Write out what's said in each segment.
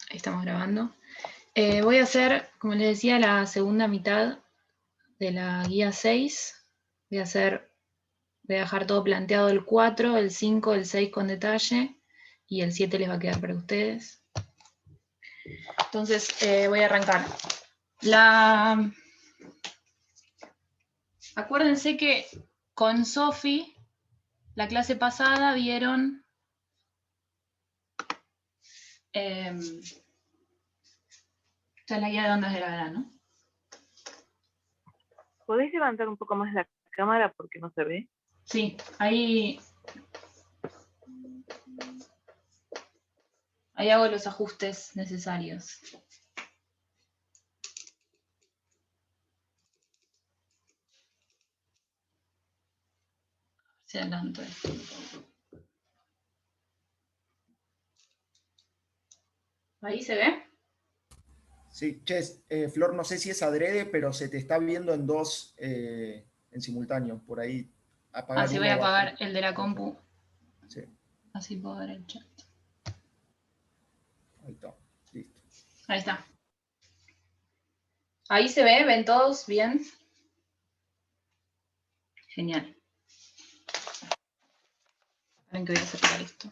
Ahí estamos grabando. Voy a hacer, como les decía, la segunda mitad de la guía 6. Voy a dejar todo planteado el 4, el 5, el 6 con detalle, y el 7 les va a quedar para ustedes. Entonces, voy a arrancar. Acuérdense que con Sofi, la clase pasada, vieron esta es la guía de ondas de gravedad, ¿no? ¿Podéis levantar un poco más la cámara porque no se ve? Sí, ahí hago los ajustes necesarios. Se adelanta esto. ¿Ahí se ve? Sí, Flor, no sé si es adrede, pero se te está viendo en dos en simultáneo. Por ahí apagar Así uno voy a abajo. apagar el de la compu. Sí. Así puedo ver el chat. Ahí está, listo. Ahí está. ¿Ahí se ve? ¿Ven todos bien? Genial. Ven que voy a separar esto.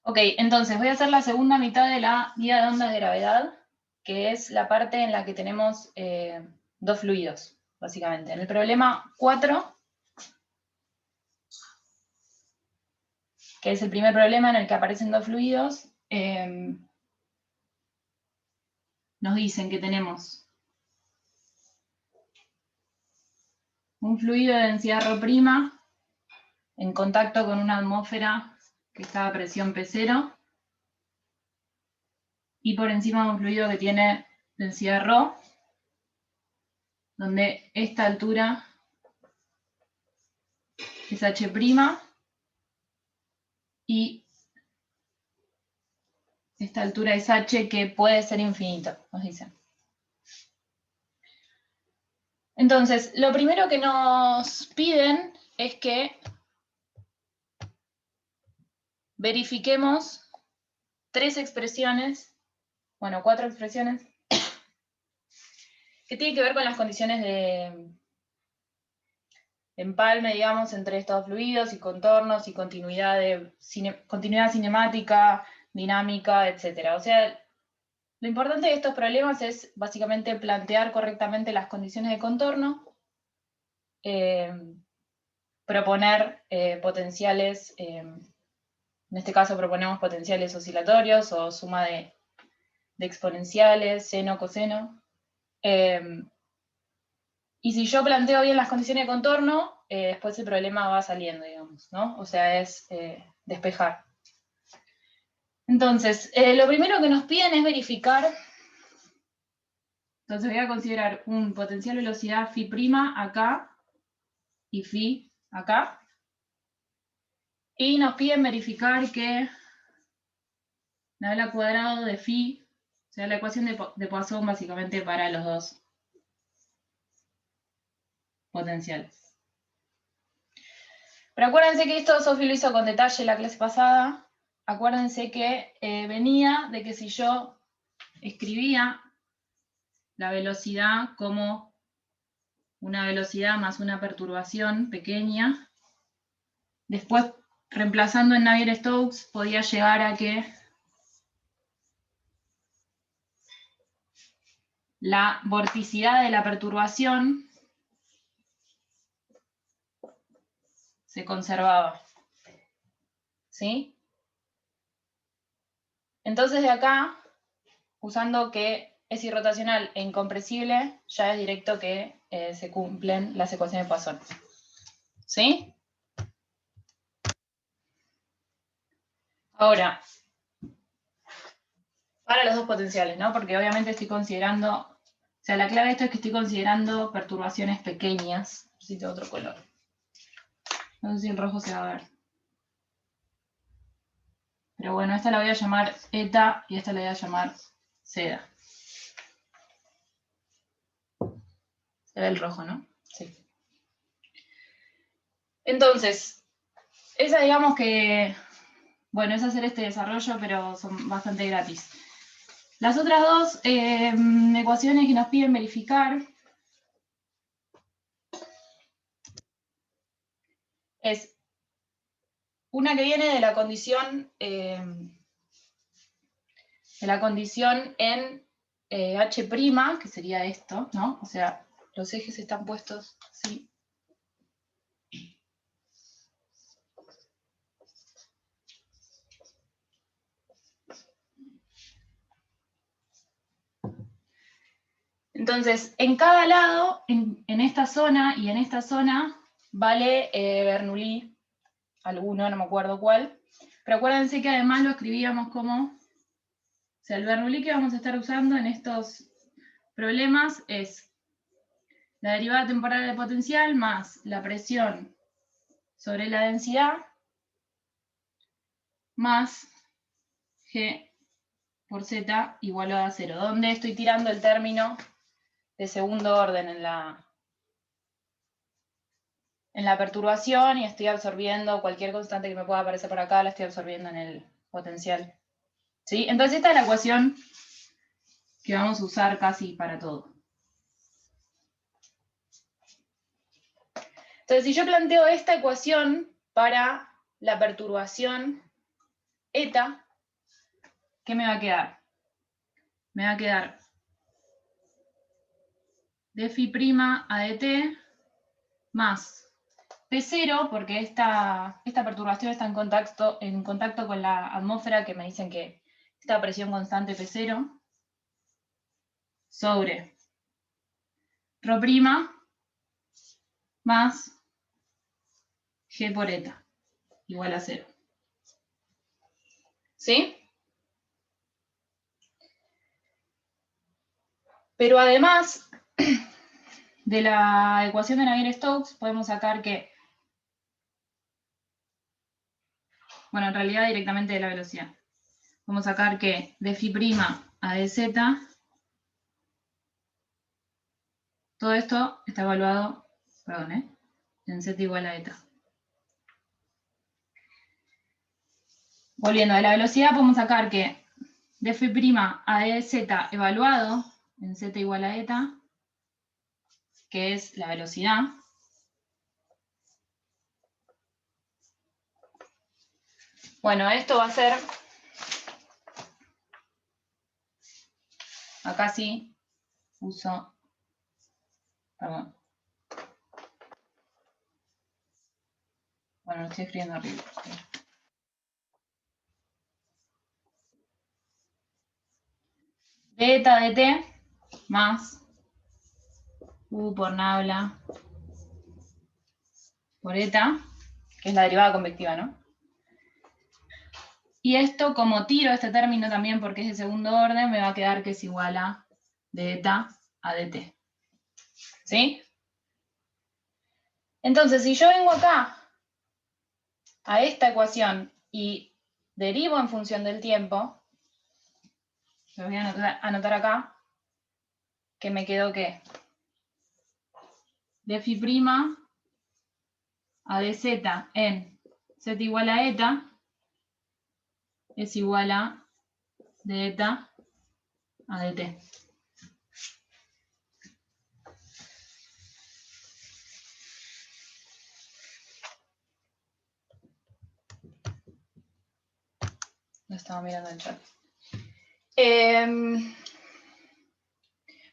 Ok, entonces voy a hacer la segunda mitad de la guía de ondas de gravedad, que es la parte en la que tenemos dos fluidos, básicamente. En el problema 4, que es el primer problema en el que aparecen dos fluidos, nos dicen que tenemos un fluido de densidad ρ' en contacto con una atmósfera que está a presión P0, y por encima de un fluido que tiene densidad ρ, donde esta altura es H', y esta altura es H, que puede ser infinito, nos dicen. Entonces, lo primero que nos piden es que verifiquemos cuatro expresiones, que tienen que ver con las condiciones de empalme, digamos, entre estos fluidos y contornos y continuidad cinemática, dinámica, etc. O sea, lo importante de estos problemas es básicamente plantear correctamente las condiciones de contorno, proponer potenciales, en este caso proponemos potenciales oscilatorios o suma de exponenciales, seno, coseno. Y si yo planteo bien las condiciones de contorno, después el problema va saliendo, digamos, ¿no? O sea, es despejar. Entonces, lo primero que nos piden es verificar. Entonces voy a considerar un potencial velocidad φ' acá y φ acá. Y nos piden verificar que la ala cuadrado de φ, o sea, la ecuación de Poisson básicamente para los dos potenciales. Pero acuérdense que esto Sofi lo hizo con detalle la clase pasada. Acuérdense que venía de que si yo escribía la velocidad como una velocidad más una perturbación pequeña, después reemplazando en Navier-Stokes podía llegar a que la vorticidad de la perturbación se conservaba. ¿Sí? Entonces de acá, usando que es irrotacional e incompresible, ya es directo que se cumplen las ecuaciones de Poisson. ¿Sí? Ahora, para los dos potenciales, ¿no? Porque obviamente estoy considerando, o sea, la clave de esto es que estoy considerando perturbaciones pequeñas. Necesito otro color. No sé si el rojo se va a ver. Pero bueno, esta la voy a llamar eta y esta la voy a llamar seda. Se ve el rojo, ¿no? Sí. Entonces, esa digamos que, bueno, es hacer este desarrollo, pero son bastante gratis. Las otras dos ecuaciones que nos piden verificar es una que viene de la condición en H', que sería esto, ¿no? O sea, los ejes están puestos así. Entonces, en cada lado, en esta zona y en esta zona, vale Bernoulli, alguno, no me acuerdo cuál, pero acuérdense que además lo escribíamos como, o sea, el Bernoulli que vamos a estar usando en estos problemas es la derivada temporal del potencial más la presión sobre la densidad más G por Z igual a 0, donde estoy tirando el término de segundo orden en la perturbación y estoy absorbiendo cualquier constante que me pueda aparecer por acá, la estoy absorbiendo en el potencial. ¿Sí? Entonces esta es la ecuación que vamos a usar casi para todo. Entonces si yo planteo esta ecuación para la perturbación eta, ¿qué me va a quedar? Me va a quedar dφ' adt más P0, porque esta perturbación está en contacto con la atmósfera, que me dicen que esta presión constante P0, sobre ρ' más G por eta, igual a 0. ¿Sí? Pero además de la ecuación de Navier-Stokes, podemos sacar que, bueno, en realidad directamente de la velocidad. Vamos a sacar que dφ' a dz, todo esto está evaluado, perdón, en z igual a eta. Volviendo, de la velocidad podemos sacar que dφ' a dz evaluado en z igual a eta, que es la velocidad, bueno, esto va a ser, acá sí, uso, perdón. Bueno, lo estoy escribiendo arriba. De eta dt más U por nabla por eta, que es la derivada convectiva, ¿no? Y esto, como tiro este término también porque es de segundo orden, me va a quedar que es igual a de eta a dt. ¿Sí? Entonces, si yo vengo acá a esta ecuación y derivo en función del tiempo, lo voy a anotar acá, que me quedó que dφ' a dz en z igual a eta es igual a de eta a dt. Lo estaba mirando en el chat.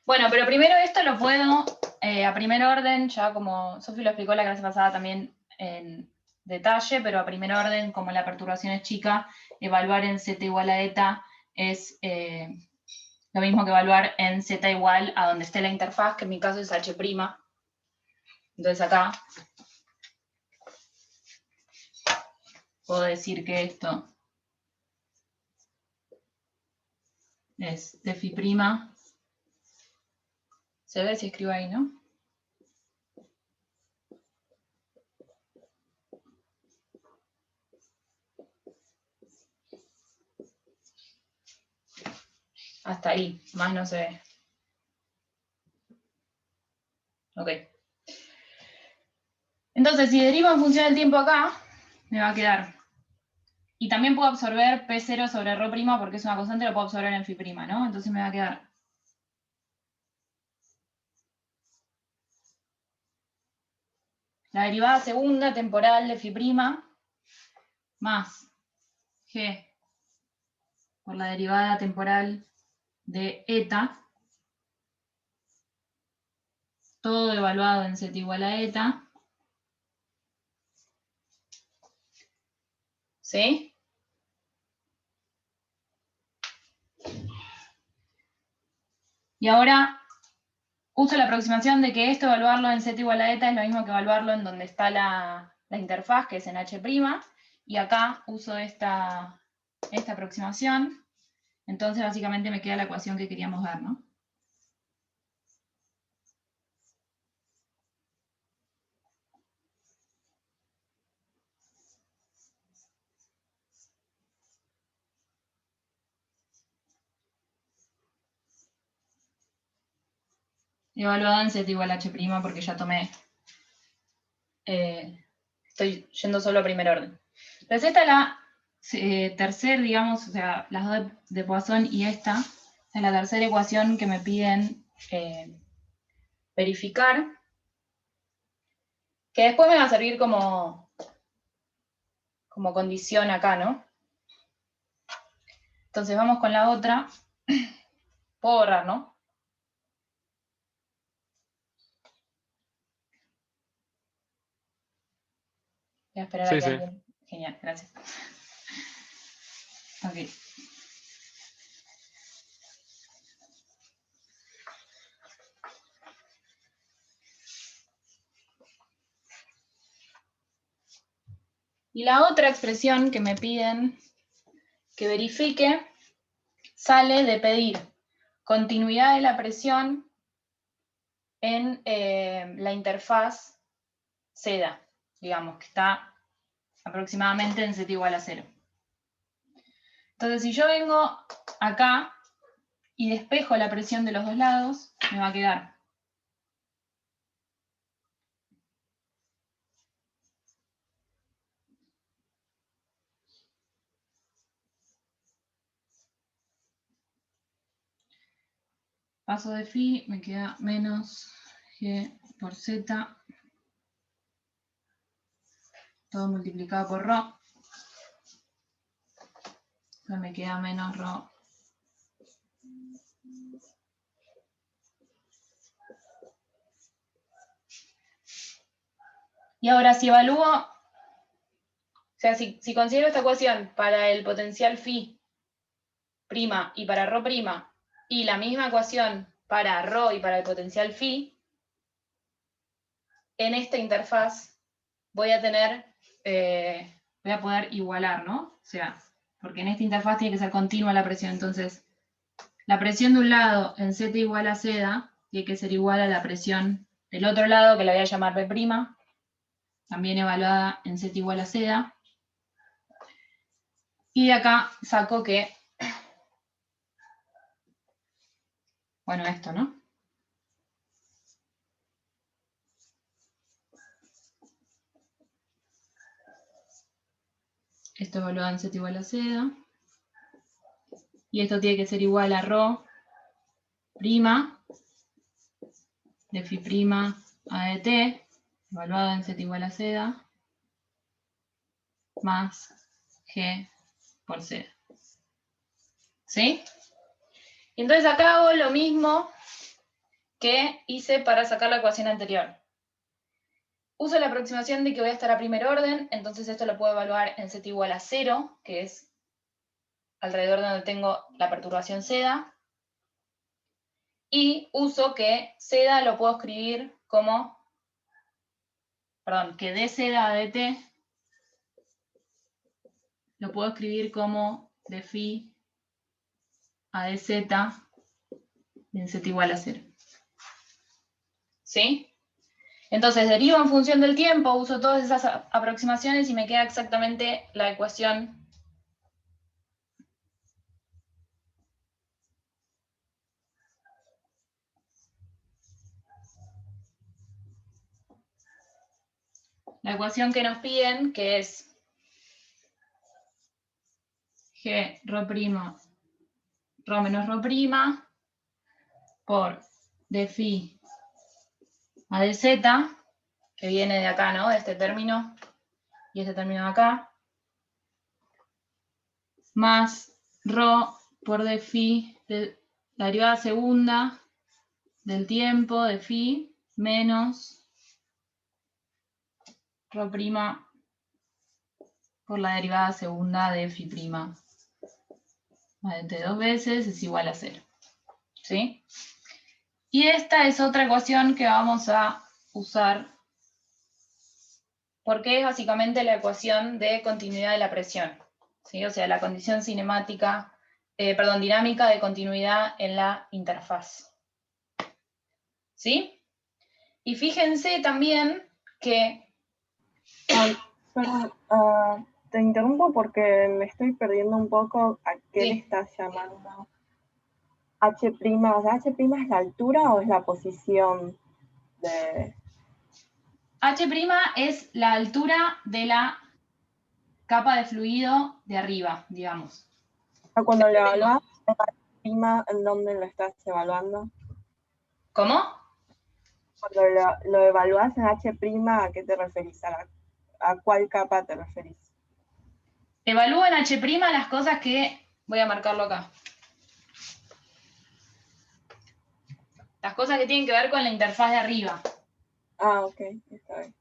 Bueno, pero primero esto lo puedo, a primer orden, ya como Sofi lo explicó la clase pasada también en detalle, pero a primer orden, como la perturbación es chica, evaluar en z igual a eta es lo mismo que evaluar en z igual a donde esté la interfaz, que en mi caso es h'. Entonces acá puedo decir que esto es dφ'. Se ve si escribo ahí, ¿no? Hasta ahí, más no se ve. Ok. Entonces, si derivo en función del tiempo acá, me va a quedar. Y también puedo absorber P0 sobre ρ' porque es una constante, lo puedo absorber en φ', ¿no? Entonces me va a quedar la derivada segunda temporal de φ' más g por la derivada temporal de eta, todo evaluado en z igual a eta. ¿Sí? Y ahora uso la aproximación de que esto evaluarlo en z igual a eta es lo mismo que evaluarlo en donde está la interfaz, que es en h', y acá uso esta aproximación. Entonces básicamente me queda la ecuación que queríamos ver, ¿no? Evaluado en z igual a h' porque ya tomé, estoy yendo solo a primer orden. Entonces esta es la tercera, digamos, o sea, las dos de Poisson y esta, es la tercera ecuación que me piden verificar, que después me va a servir como condición acá, ¿no? Entonces vamos con la otra. Puedo borrar, ¿no? Voy a esperar a Sí, que sí. alguien... Genial, gracias. Ok. Y la otra expresión que me piden que verifique sale de pedir continuidad de la presión en la interfaz seda, digamos, que está aproximadamente en z igual a 0. Entonces, si yo vengo acá y despejo la presión de los dos lados, me va a quedar paso de phi, me queda menos g por z, todo multiplicado por ρ. Entonces me queda menos ρ. Y ahora si evalúo, o sea, si considero esta ecuación para el potencial phi prima y para ρ prima, y la misma ecuación para ρ y para el potencial phi, en esta interfaz voy a tener, voy a poder igualar, ¿no? O sea, porque en esta interfaz tiene que ser continua la presión, entonces la presión de un lado en z igual a seda tiene que ser igual a la presión del otro lado, que la voy a llamar B', también evaluada en z igual a seda. Y de acá saco que, bueno, esto, ¿no? Esto evaluado en z igual a seda. Y esto tiene que ser igual a ρ prima de phi prima a de t, evaluado en z igual a seda, más g por z. ¿Sí? Y entonces acá hago lo mismo que hice para sacar la ecuación anterior. Uso la aproximación de que voy a estar a primer orden, entonces esto lo puedo evaluar en z igual a 0, que es alrededor de donde tengo la perturbación seda. Y uso que seda lo puedo escribir como, perdón, que de seda a dt lo puedo escribir como de phi a dz en z igual a 0. ¿Sí? Entonces derivo en función del tiempo, uso todas esas aproximaciones y me queda exactamente la ecuación la ecuación que nos piden, que es G rho prima, rho menos rho prima, por de phi a de z, que viene de acá, ¿no? De este término y este término de acá, más rho por de phi de la derivada segunda del tiempo de phi menos rho prima por la derivada segunda de phi prima entre dos veces es igual a 0. ¿Sí? Y esta es otra ecuación que vamos a usar porque es básicamente la ecuación de continuidad de la presión. ¿Sí? O sea, la condición cinemática, dinámica de continuidad en la interfaz. ¿Sí? Y fíjense también que... Perdón, te interrumpo porque me estoy perdiendo un poco a qué le estás llamando H', o sea, ¿H' es la altura o es la posición de...? H' es la altura de la capa de fluido de arriba, digamos. Cuando lo evaluás, ¿en dónde lo estás evaluando? ¿Cómo? Cuando lo evaluás en H', ¿a qué te referís? ¿A cuál capa te referís? Evalúo en H' las cosas que... Voy a marcarlo acá. Las cosas que tienen que ver con la interfaz de arriba. Ah, ok, está bien.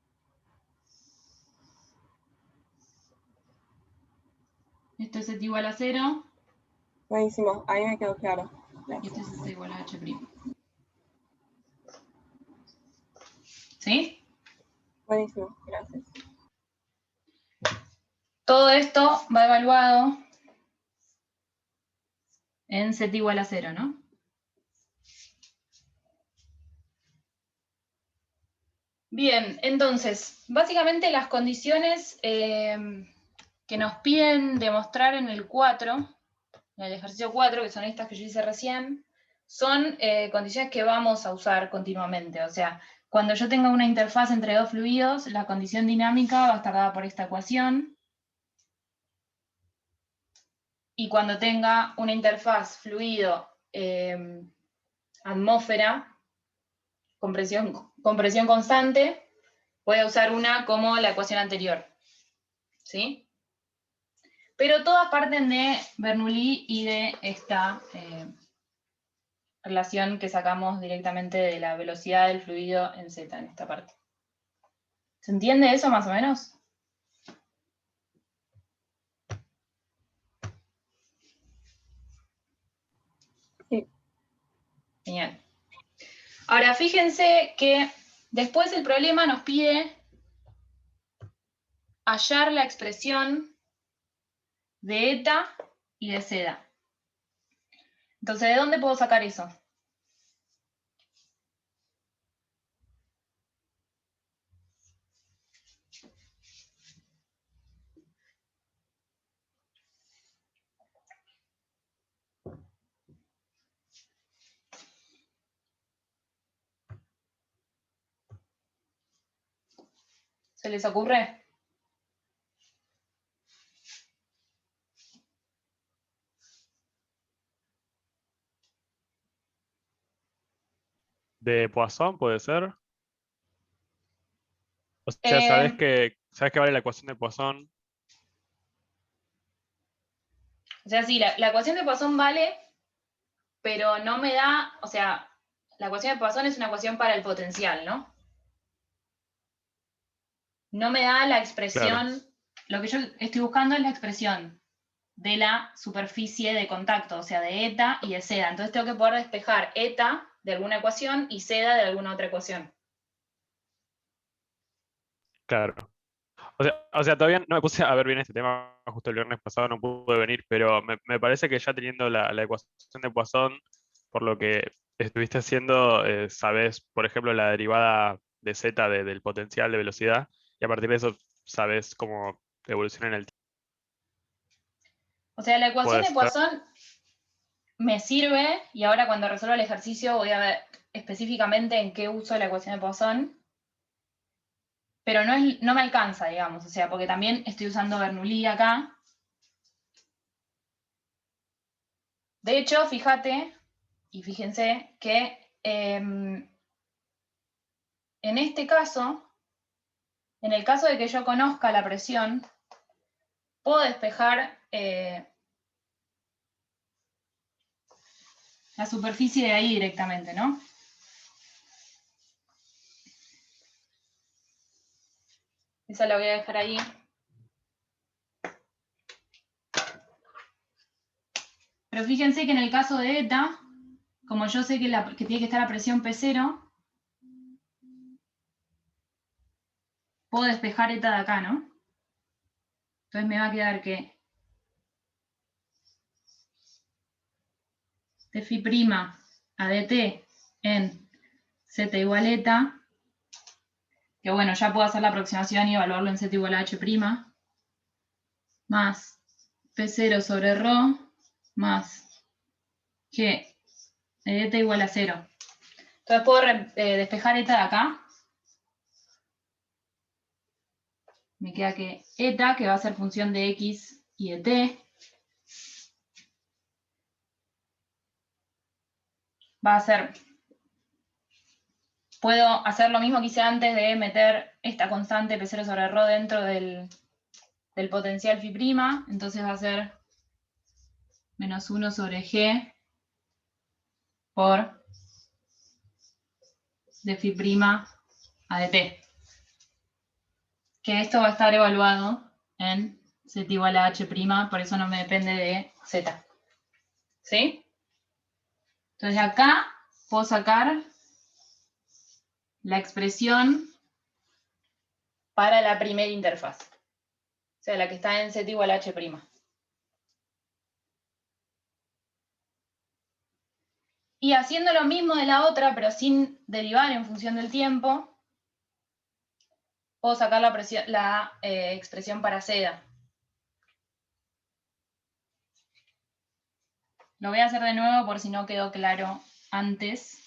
Esto es Z igual a 0. Buenísimo, ahí me quedó claro. Y esto es Z igual a H'. ¿Sí? Buenísimo, gracias. Todo esto va evaluado en Z igual a 0, ¿no? Bien, entonces, básicamente las condiciones que nos piden demostrar en el 4, en el ejercicio 4, que son estas que yo hice recién, son condiciones que vamos a usar continuamente. O sea, cuando yo tenga una interfaz entre dos fluidos, la condición dinámica va a estar dada por esta ecuación. Y cuando tenga una interfaz fluido atmósfera, con presión constante, voy a usar una como la ecuación anterior. ¿Sí? Pero todas parten de Bernoulli y de esta relación que sacamos directamente de la velocidad del fluido en Z, en esta parte. ¿Se entiende eso más o menos? Sí. Genial. Ahora, fíjense que después el problema nos pide hallar la expresión de eta y de seda. Entonces, ¿de dónde puedo sacar eso? ¿Se les ocurre? ¿De Poisson puede ser? O sea, ¿sabes que vale la ecuación de Poisson? O sea, sí, la ecuación de Poisson vale, pero no me da, o sea, la ecuación de Poisson es una ecuación para el potencial, ¿no? No me da la expresión, Claro. lo que yo estoy buscando es la expresión de la superficie de contacto, o sea, de eta y de seda. Entonces tengo que poder despejar eta de alguna ecuación y seda de alguna otra ecuación. Claro. O sea, todavía no me puse a ver bien este tema, justo el viernes pasado no pude venir, pero me parece que ya teniendo la ecuación de Poisson, por lo que estuviste haciendo, sabes, por ejemplo, la derivada de z del potencial de velocidad, y a partir de eso sabes cómo evoluciona en el tiempo. O sea, la ecuación Puede de ser. Poisson me sirve, y ahora cuando resuelva el ejercicio voy a ver específicamente en qué uso la ecuación de Poisson, pero no me alcanza, digamos, o sea, porque también estoy usando Bernoulli acá. De hecho, fíjate, y fíjense que en este caso, en el caso de que yo conozca la presión, puedo despejar la superficie de ahí directamente, ¿no? Esa la voy a dejar ahí. Pero fíjense que en el caso de eta, como yo sé que tiene que estar a presión P0, puedo despejar eta de acá, ¿no? Entonces me va a quedar que Tφ' a dt en z igual eta, que bueno, ya puedo hacer la aproximación y evaluarlo en z igual a h', más P0 sobre ρ, más g de dt igual a 0. Entonces puedo despejar eta de acá. Me queda que eta, que va a ser función de x y de t, va a ser, puedo hacer lo mismo que hice antes de meter esta constante P0 sobre ρ dentro del potencial φ', entonces va a ser menos 1 sobre g por de φ' a dt. Que esto va a estar evaluado en z igual a h', por eso no me depende de z. ¿Sí? Entonces acá puedo sacar la expresión para la primera interfaz. O sea, la que está en z igual a h'. Y haciendo lo mismo de la otra, pero sin derivar en función del tiempo, puedo sacar la expresión para seda. Lo voy a hacer de nuevo por si no quedó claro antes.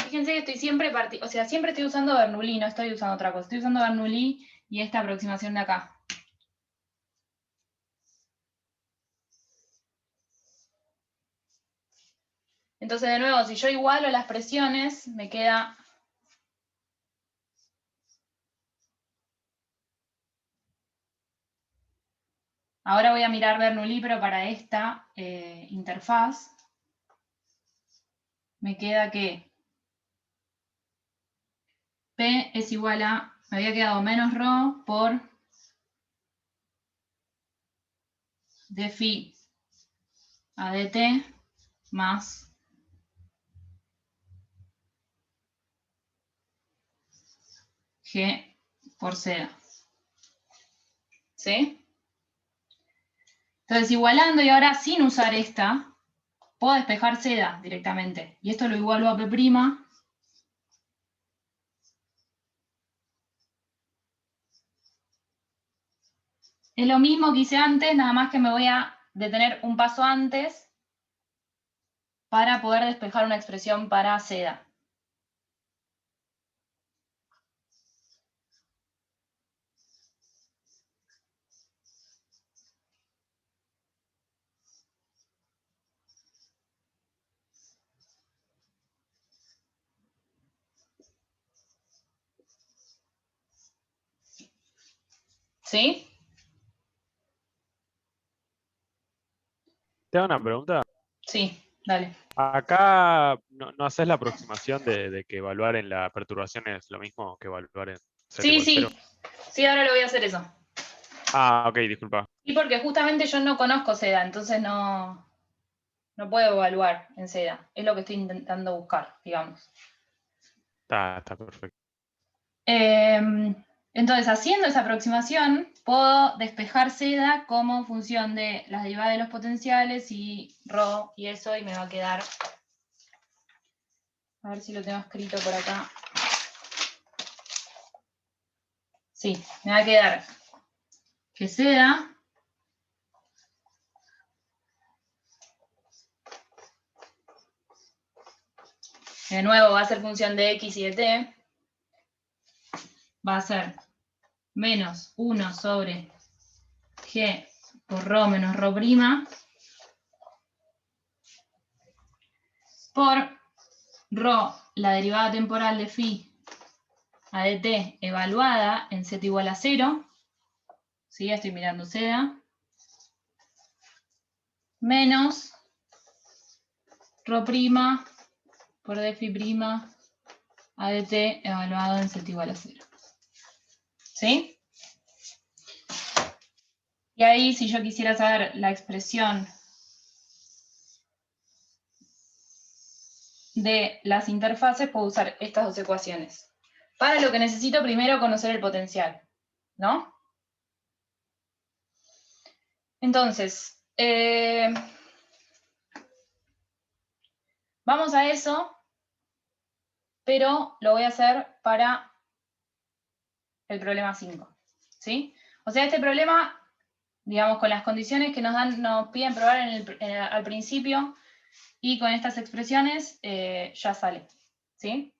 Fíjense que estoy siempre siempre estoy usando Bernoulli, no estoy usando otra cosa. Estoy usando Bernoulli y esta aproximación de acá. Entonces, de nuevo, si yo igualo las presiones, me queda ahora voy a mirar Bernoulli, pero para esta interfaz me queda que P es igual a, me había quedado menos ρ por dφ a dt más g por seda. ¿Sí? Entonces, igualando y ahora sin usar esta, puedo despejar seda directamente. Y esto lo igualo a P'. Es lo mismo que hice antes, nada más que me voy a detener un paso antes para poder despejar una expresión para seda. ¿Sí? Te hago una pregunta. Sí, dale. Acá no haces la aproximación de que evaluar en la perturbación es lo mismo que evaluar en z Sí, igual sí. 0. Sí, ahora lo voy a hacer eso. Ah, ok, disculpa. Y porque justamente yo no conozco seda, entonces no puedo evaluar en seda. Es lo que estoy intentando buscar, digamos. Está perfecto. Entonces, haciendo esa aproximación, puedo despejar seda como función de las derivadas de los potenciales y ρ y eso, y me va a quedar, a ver si lo tengo escrito por acá. Sí, me va a quedar que seda de nuevo va a ser función de x y de t, va a ser menos 1 sobre G por ρ menos ρ' por ρ, la derivada temporal de phi a dt evaluada en z igual a 0, ¿sí? Estoy mirando seda, menos ρ' por d phi' a dt evaluado en z igual a 0. ¿Sí? Y ahí, si yo quisiera saber la expresión de las interfaces, puedo usar estas dos ecuaciones. Para lo que necesito primero conocer el potencial, ¿no? Entonces, vamos a eso, pero lo voy a hacer para el problema 5, ¿sí? O sea, este problema, digamos, con las condiciones que nos piden probar al principio y con estas expresiones, ya sale, ¿sí?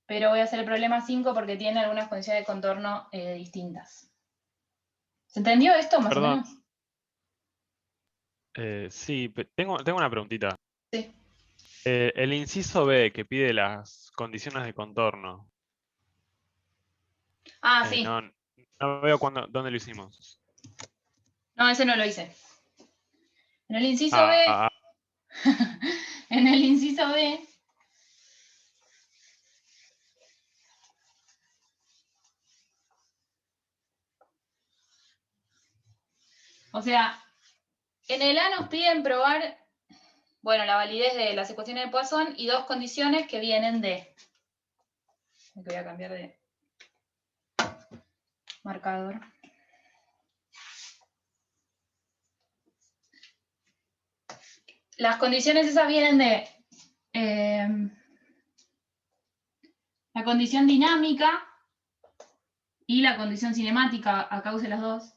Pero voy a hacer el problema 5 porque tiene algunas condiciones de contorno distintas. ¿Se entendió esto más Perdón. o menos? Sí, tengo una preguntita. Sí. El inciso B que pide las condiciones de contorno. Ah, sí. No veo dónde lo hicimos. No, ese no lo hice. En el inciso B, en el inciso B, o sea, en el A nos piden probar, bueno, la validez de las ecuaciones de Poisson y dos condiciones que vienen de... Voy a cambiar de marcador. Las condiciones esas vienen de la condición dinámica y la condición cinemática, acá use las dos.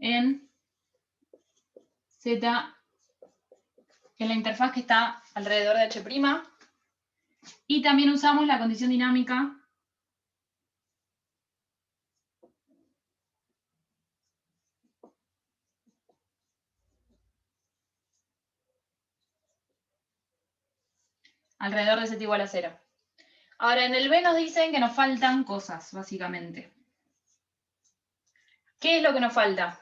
En Z, en la interfaz que está alrededor de H', y también usamos la condición dinámica alrededor de Z igual a 0. Ahora, en el B nos dicen que nos faltan cosas, básicamente. ¿Qué es lo que nos falta?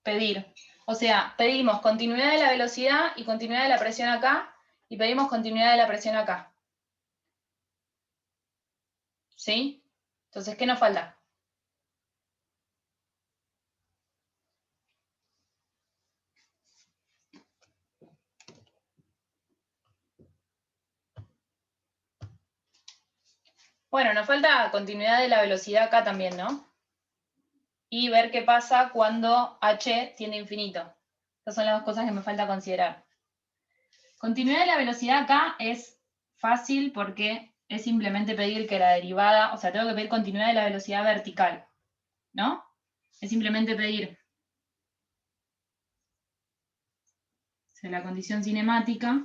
Pedir. O sea, pedimos continuidad de la velocidad y continuidad de la presión acá, y pedimos continuidad de la presión acá. ¿Sí? Entonces, ¿qué nos falta? Bueno, nos falta continuidad de la velocidad acá también, ¿no? Y ver qué pasa cuando h tiende a infinito. Estas son las dos cosas que me falta considerar. Continuidad de la velocidad acá es fácil porque es simplemente pedir que la derivada, o sea, tengo que pedir continuidad de la velocidad vertical, ¿no? Es simplemente pedir, o sea, la condición cinemática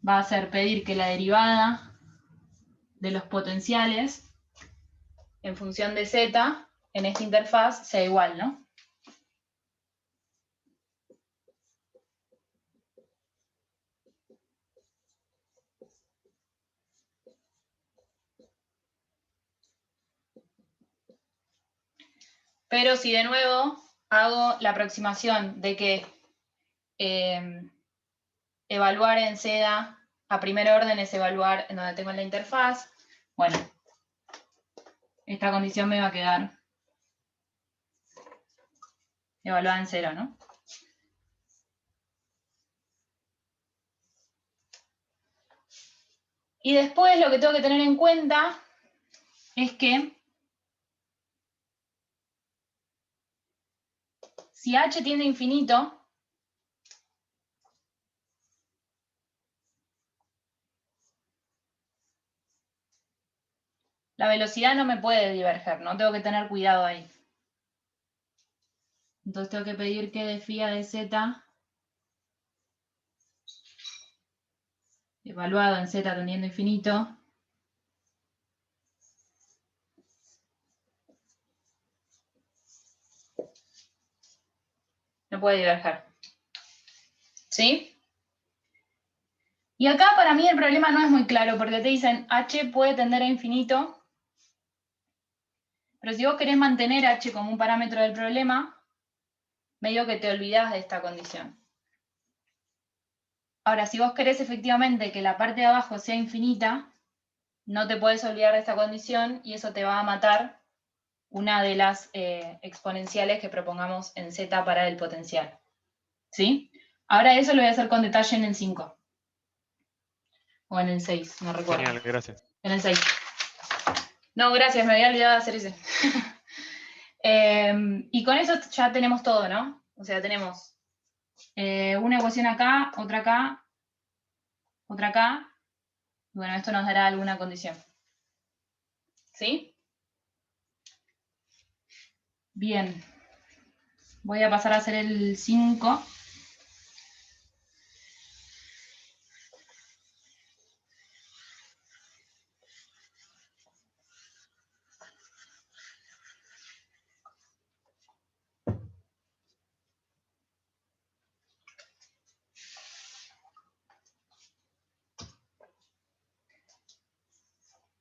va a ser pedir que la derivada de los potenciales en función de z en esta interfaz sea igual, ¿no? Pero si de nuevo hago la aproximación de que evaluar en seda a primer orden es evaluar en donde tengo la interfaz, bueno, esta condición me va a quedar evaluada en 0, ¿no? Y después lo que tengo que tener en cuenta es que si h tiende a infinito, la velocidad no me puede diverger, ¿no? Tengo que tener cuidado ahí. Entonces tengo que pedir que de phi a de z, evaluado en z tendiendo a infinito, no puede diverger. ¿Sí? Y acá para mí el problema no es muy claro, porque te dicen h puede tender a infinito, pero si vos querés mantener h como un parámetro del problema, medio que te olvidás de esta condición. Ahora, si vos querés efectivamente que la parte de abajo sea infinita, no te puedes olvidar de esta condición y eso te va a matar una de las exponenciales que propongamos en z para el potencial. ¿Sí? Ahora eso lo voy a hacer con detalle en el 5. O en el 6, no recuerdo. Genial, gracias. En el 6. No, gracias, me había olvidado de hacer ese. Y con eso ya tenemos todo, ¿no? O sea, tenemos una ecuación acá, otra acá, otra acá. Bueno, esto nos dará alguna condición. ¿Sí? Bien. Voy a pasar a hacer el 5.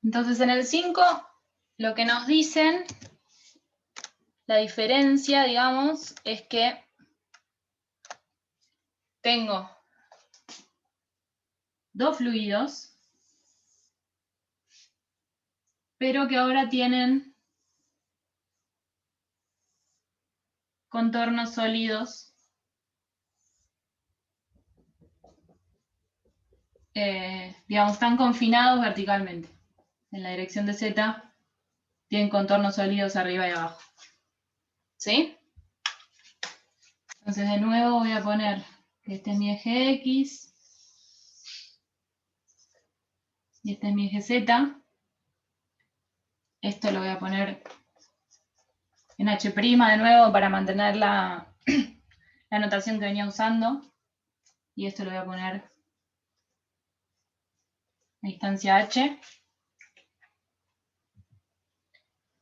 Entonces en el 5 lo que nos dicen, la diferencia, digamos, es que tengo dos fluidos, pero que ahora tienen contornos sólidos digamos, están confinados verticalmente. En la dirección de Z tienen contornos sólidos arriba y abajo. ¿Sí? Entonces de nuevo voy a poner que este es mi eje X y este es mi eje Z. Esto lo voy a poner en H' de nuevo para mantener la notación que venía usando. Y esto lo voy a poner a distancia H.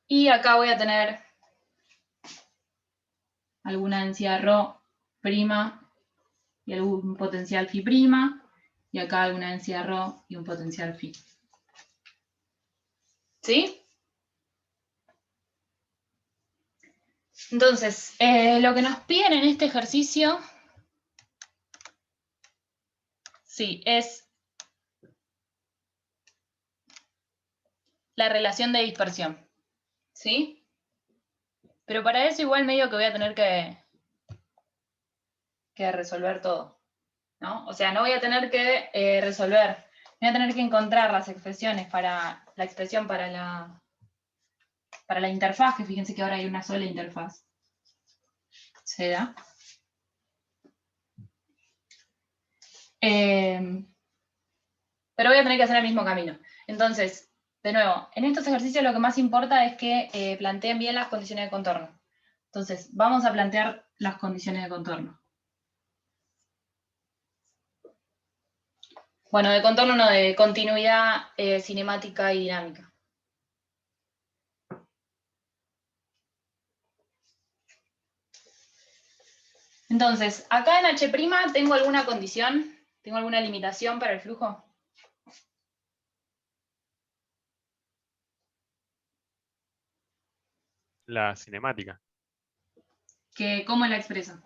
Y acá voy a tener alguna densidad ρ' y algún potencial φ', y acá alguna densidad ρ y un potencial φ. ¿Sí? Entonces, lo que nos piden en este ejercicio, sí, es la relación de dispersión. ¿Sí? Pero para eso igual medio que voy a tener que resolver todo, ¿no? O sea, no voy a tener que resolver, voy a tener que encontrar las expresiones para la expresión para la interfaz, que fíjense que ahora hay una sola interfaz. ¿Se da? Pero voy a tener que hacer el mismo camino. Entonces, de nuevo, en estos ejercicios lo que más importa es que planteen bien las condiciones de contorno. Entonces, vamos a plantear las condiciones de contorno. Bueno, de contorno no, de continuidad cinemática y dinámica. Entonces, acá en H' tengo alguna condición, tengo alguna limitación para el flujo. La cinemática. ¿Cómo la expreso?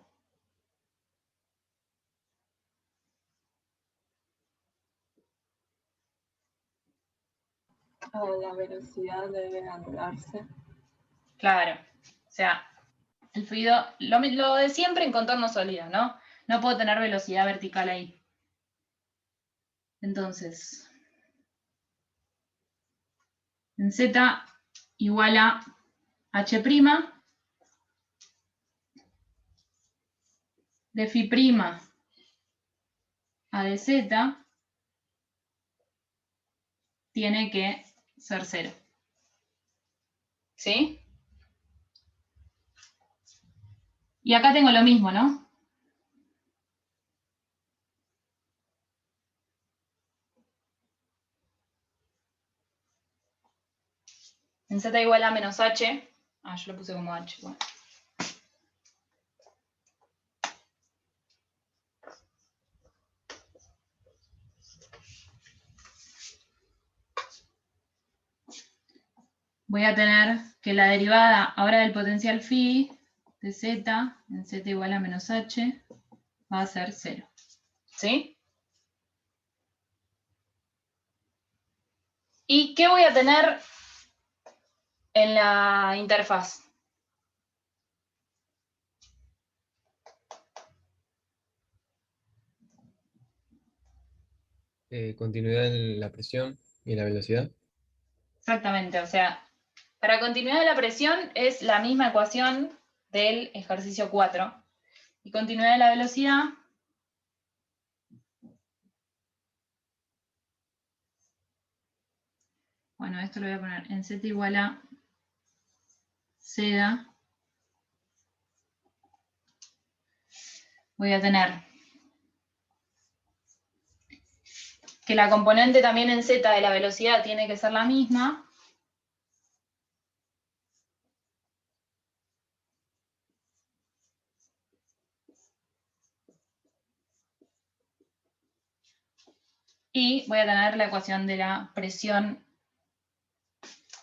La velocidad debe anularse. Claro, o sea, el fluido, lo de siempre en contorno sólido, ¿no? No puedo tener velocidad vertical ahí. Entonces, en Z igual a H' de φ' a de Z tiene que ser 0. ¿Sí? Y acá tengo lo mismo, ¿no? En z igual a menos h. Ah, yo lo puse como h. Bueno. Voy a tener que la derivada ahora del potencial phi de z en z igual a menos h va a ser 0. ¿Sí? ¿Y qué voy a tener en la interfaz? Continuidad en la presión y en la velocidad. Exactamente, o sea, para continuidad de la presión es la misma ecuación del ejercicio 4. Y continuidad de la velocidad bueno, esto lo voy a poner en z igual a seda. Voy a tener que la componente también en z de la velocidad tiene que ser la misma. Y voy a tener la ecuación de la presión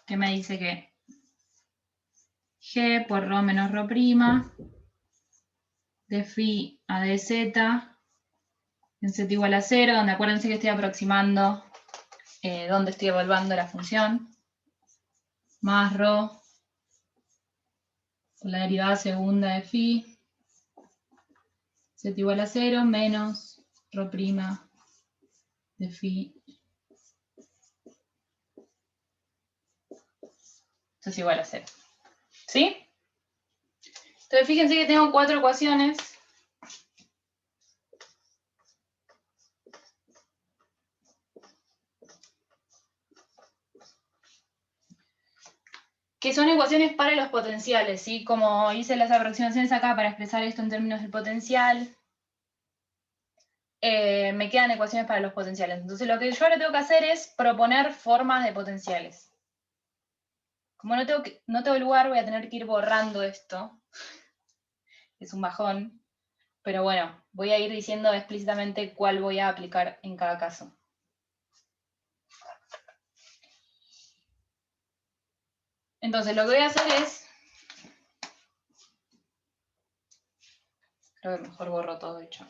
que me dice que G por ρ menos ρ' de phi a dz en z igual a 0, donde acuérdense que estoy aproximando donde estoy evaluando la función, más ρ por la derivada segunda de phi, z igual a 0, menos ρ' de phi. Esto es igual a 0. ¿Sí? Entonces fíjense que tengo 4 ecuaciones. Que son ecuaciones para los potenciales, ¿sí? Como hice las aproximaciones acá para expresar esto en términos del potencial, me quedan ecuaciones para los potenciales. Entonces lo que yo ahora tengo que hacer es proponer formas de potenciales. Como no tengo lugar, voy a tener que ir borrando esto. Es un bajón. Pero bueno, voy a ir diciendo explícitamente cuál voy a aplicar en cada caso. Entonces lo que voy a hacer es... Creo que mejor borro todo hecho.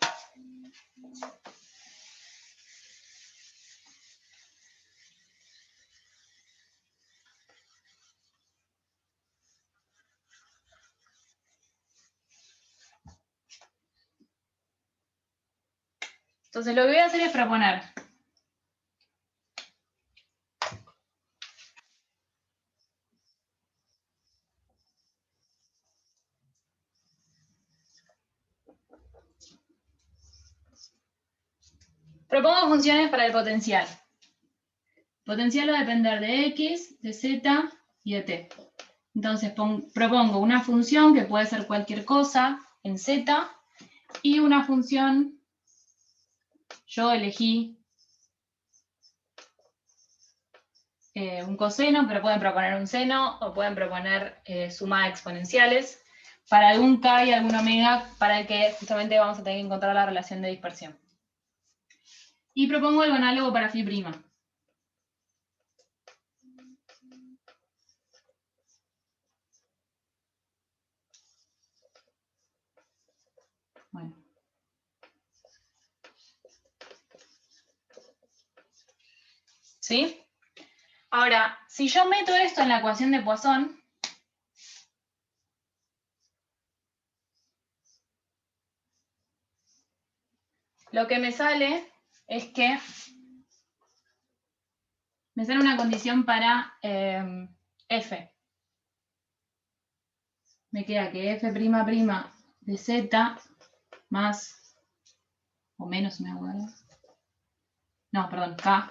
Entonces lo que voy a hacer es proponer. Propongo funciones para el potencial. Potencial va a depender de x, de z y de t. Entonces propongo una función que puede ser cualquier cosa en z y una función, yo elegí un coseno, pero pueden proponer un seno o pueden proponer suma de exponenciales para algún k y algún omega para el que justamente vamos a tener que encontrar la relación de dispersión. Y propongo algo análogo para phi'. Bueno. ¿Sí? Ahora, si yo meto esto en la ecuación de Poisson, lo que me sale es que me sale una condición para f. Me queda que f' de z más o menos una igual. No, perdón, k.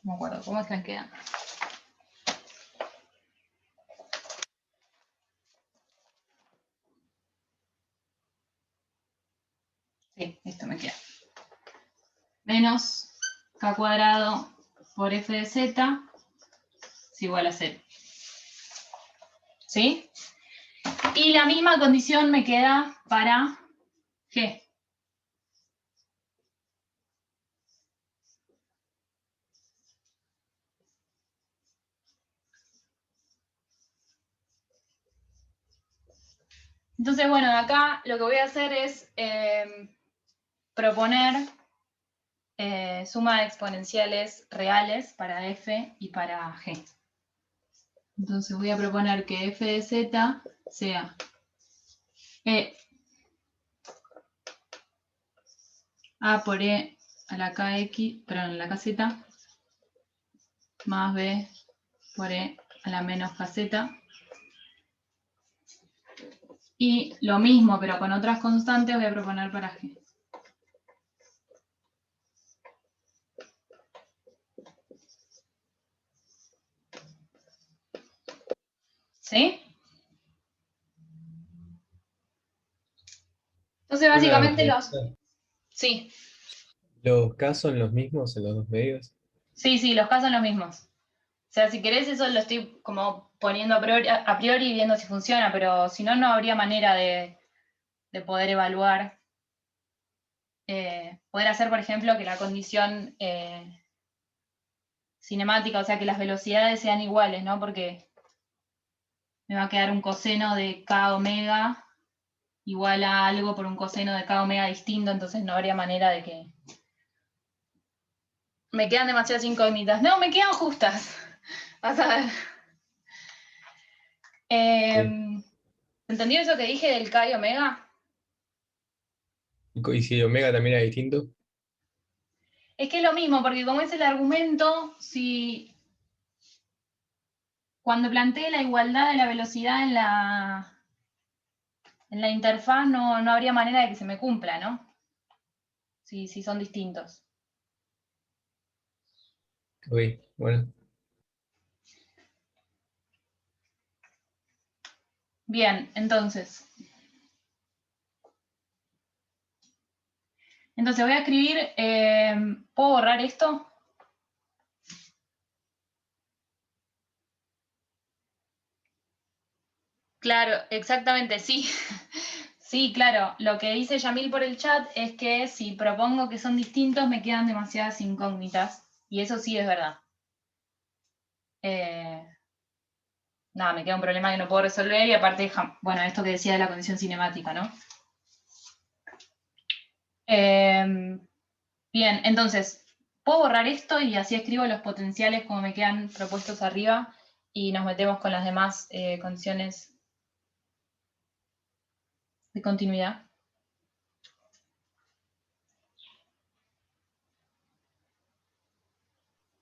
No me acuerdo, ¿cómo es que me queda? Sí, esto me queda. Menos k cuadrado por f de z es igual a 0. ¿Sí? Y la misma condición me queda para g. Entonces, bueno, acá lo que voy a hacer es proponer suma de exponenciales reales para f y para g. Entonces voy a proponer que f de z sea a por e a la kx, perdón, a la kz, más b por e a la menos kz. Y lo mismo, pero con otras constantes, voy a proponer para g. ¿Sí? Entonces, Una básicamente pregunta. Sí, ¿Los K son los mismos en los dos medios? sí, los casos son los mismos. O sea, si querés eso lo estoy como poniendo a priori y viendo si funciona, pero si no, no habría manera de poder evaluar. Poder hacer, por ejemplo, que la condición cinemática, o sea, que las velocidades sean iguales, ¿no? Porque me va a quedar un coseno de k omega igual a algo por un coseno de k omega distinto, entonces no habría manera de que... Me quedan demasiadas incógnitas. No, me quedan justas. Vas a ver. Sí. ¿Entendió eso que dije del k y omega? ¿Y si omega también era distinto? Es que es lo mismo, porque como es el argumento, si cuando plantee la igualdad de la velocidad en la interfaz no habría manera de que se me cumpla, ¿no? Si son distintos. Ok, bueno. Bien, entonces voy a escribir, ¿puedo borrar esto? Claro, exactamente, sí. Sí, claro. Lo que dice Yamil por el chat es que si propongo que son distintos me quedan demasiadas incógnitas. Y eso sí es verdad. Nada, me queda un problema que no puedo resolver y aparte, bueno, esto que decía de la condición cinemática, ¿no? Bien, entonces, puedo borrar esto y así escribo los potenciales como me quedan propuestos arriba y nos metemos con las demás condiciones de continuidad.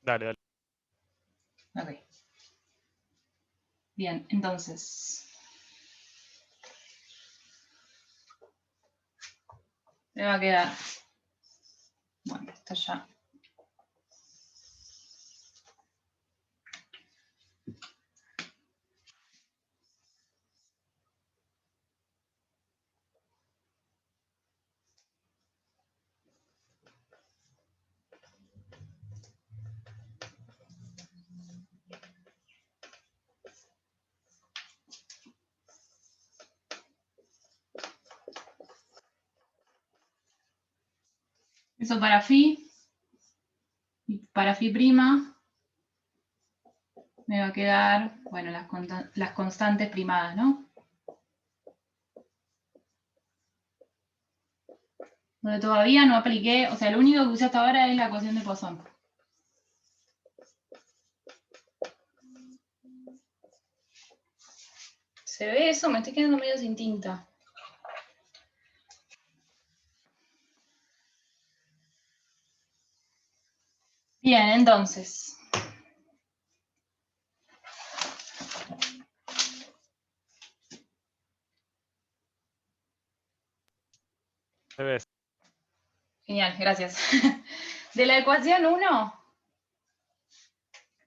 Dale, dale. Ok. Bien, entonces, me va a quedar, bueno, esto ya. Eso para phi, y para phi prima me va a quedar, bueno, las constantes primadas, ¿no? Donde todavía no apliqué, o sea, lo único que usé hasta ahora es la ecuación de Poisson. ¿Se ve eso? Me estoy quedando medio sin tinta. Bien, entonces. Se ve. Genial, gracias. De la ecuación 1,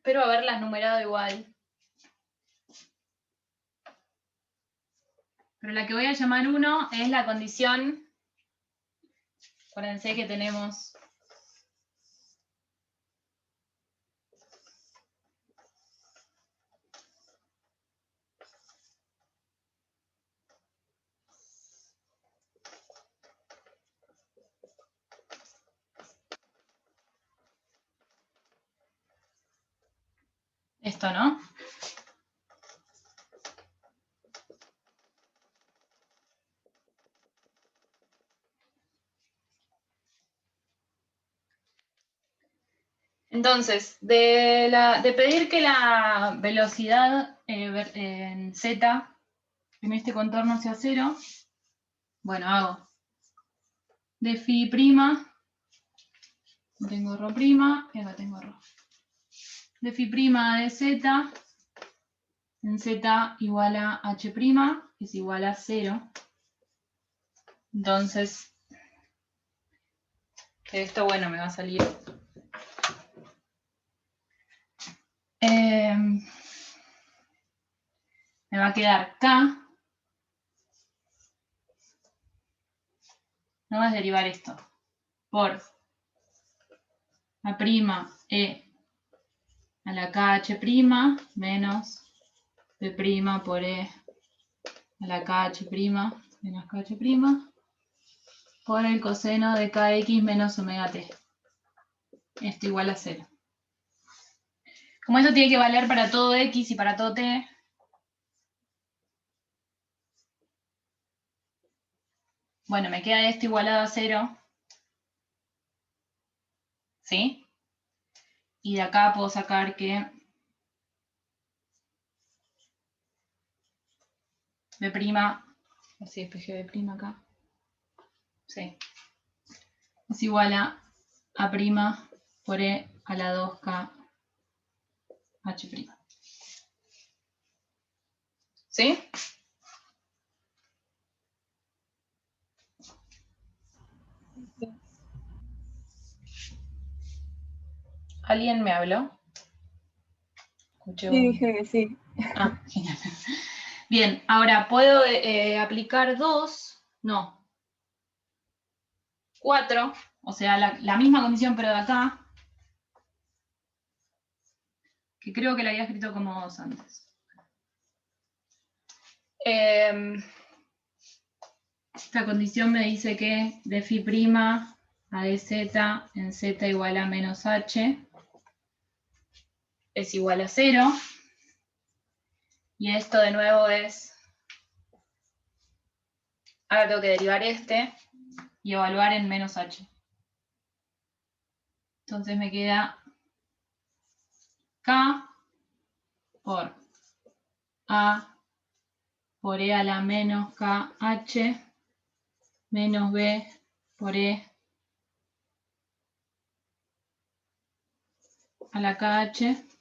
Espero haberlas numerado igual. Pero la que voy a llamar 1 es la condición. Acuérdense que tenemos esto, ¿no? Entonces, de pedir que la velocidad en z en este contorno sea 0, bueno, hago de phi prima, tengo rho prima, y acá tengo rho. De phi prima de z en z igual a h prima, que es igual a 0. Entonces, esto, bueno, me va a salir. Me va a quedar k. No vas a derivar esto por a prima e a la kh prima menos b prima por e a la kh prima menos kh prima por el coseno de kx menos omega t. Esto igual a 0. Como esto tiene que valer para todo x y para todo t, bueno, me queda esto igualado a 0. ¿Sí? Y de acá puedo sacar que b', así despejé b' acá. Sí. Es igual a prima por e a la 2k h'. ¿Sí? ¿Alguien me habló? Escuché Sí, dije que sí. Ah, genial. Bien, ahora puedo aplicar 2, no, 4, o sea, la misma condición pero de acá, que creo que la había escrito como 2 antes. Esta condición me dice que de phi prima a de z en z igual a menos h es igual a 0. Y esto de nuevo es, ahora tengo que derivar este y evaluar en menos h. Entonces me queda k por a por e a la menos kh menos b por e a la kh.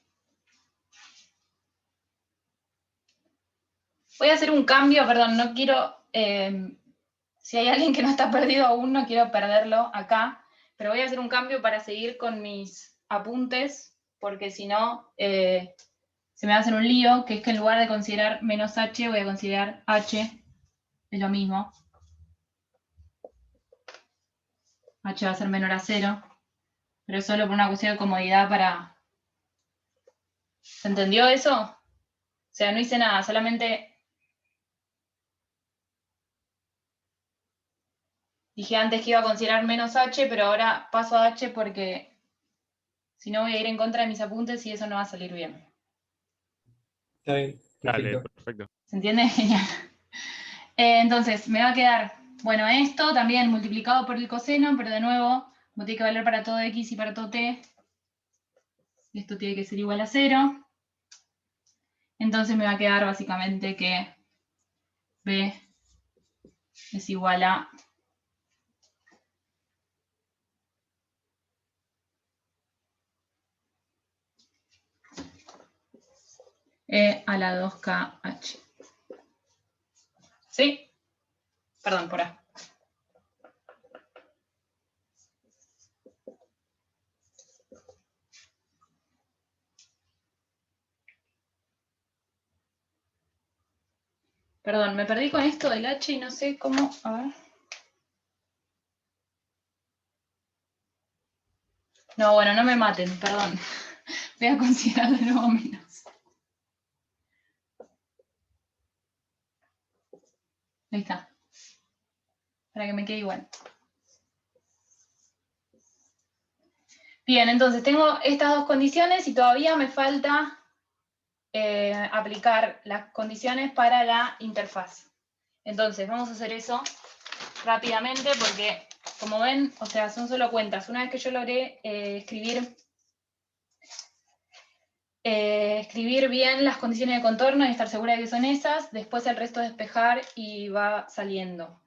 Voy a hacer un cambio, perdón, no quiero, si hay alguien que no está perdido aún, no quiero perderlo acá, pero voy a hacer un cambio para seguir con mis apuntes, porque si no, se me va a hacer un lío, que es que en lugar de considerar menos h, voy a considerar h, es lo mismo. H va a ser menor a 0, pero es solo por una cuestión de comodidad para... ¿Se entendió eso? O sea, no hice nada, solamente dije antes que iba a considerar menos h, pero ahora paso a h porque si no voy a ir en contra de mis apuntes y eso no va a salir bien. Está bien, Dale, perfecto. perfecto. ¿Se entiende? Genial. Entonces, me va a quedar, bueno, esto también multiplicado por el coseno, pero de nuevo, como tiene que valer para todo x y para todo t, esto tiene que ser igual a 0. Entonces me va a quedar básicamente que b es igual a e a la 2kh. ¿Sí? Perdón, por A. Perdón, me perdí con esto del H y no sé cómo. A ver. No, bueno, no me maten, perdón. Voy a considerar de nuevo menos. Ahí está. Para que me quede igual. Bien, entonces tengo estas dos condiciones y todavía me falta aplicar las condiciones para la interfaz. Entonces, vamos a hacer eso rápidamente porque, como ven, o sea, son solo cuentas. Una vez que yo logré escribir bien las condiciones de contorno y estar segura de que son esas, después el resto despejar y va saliendo.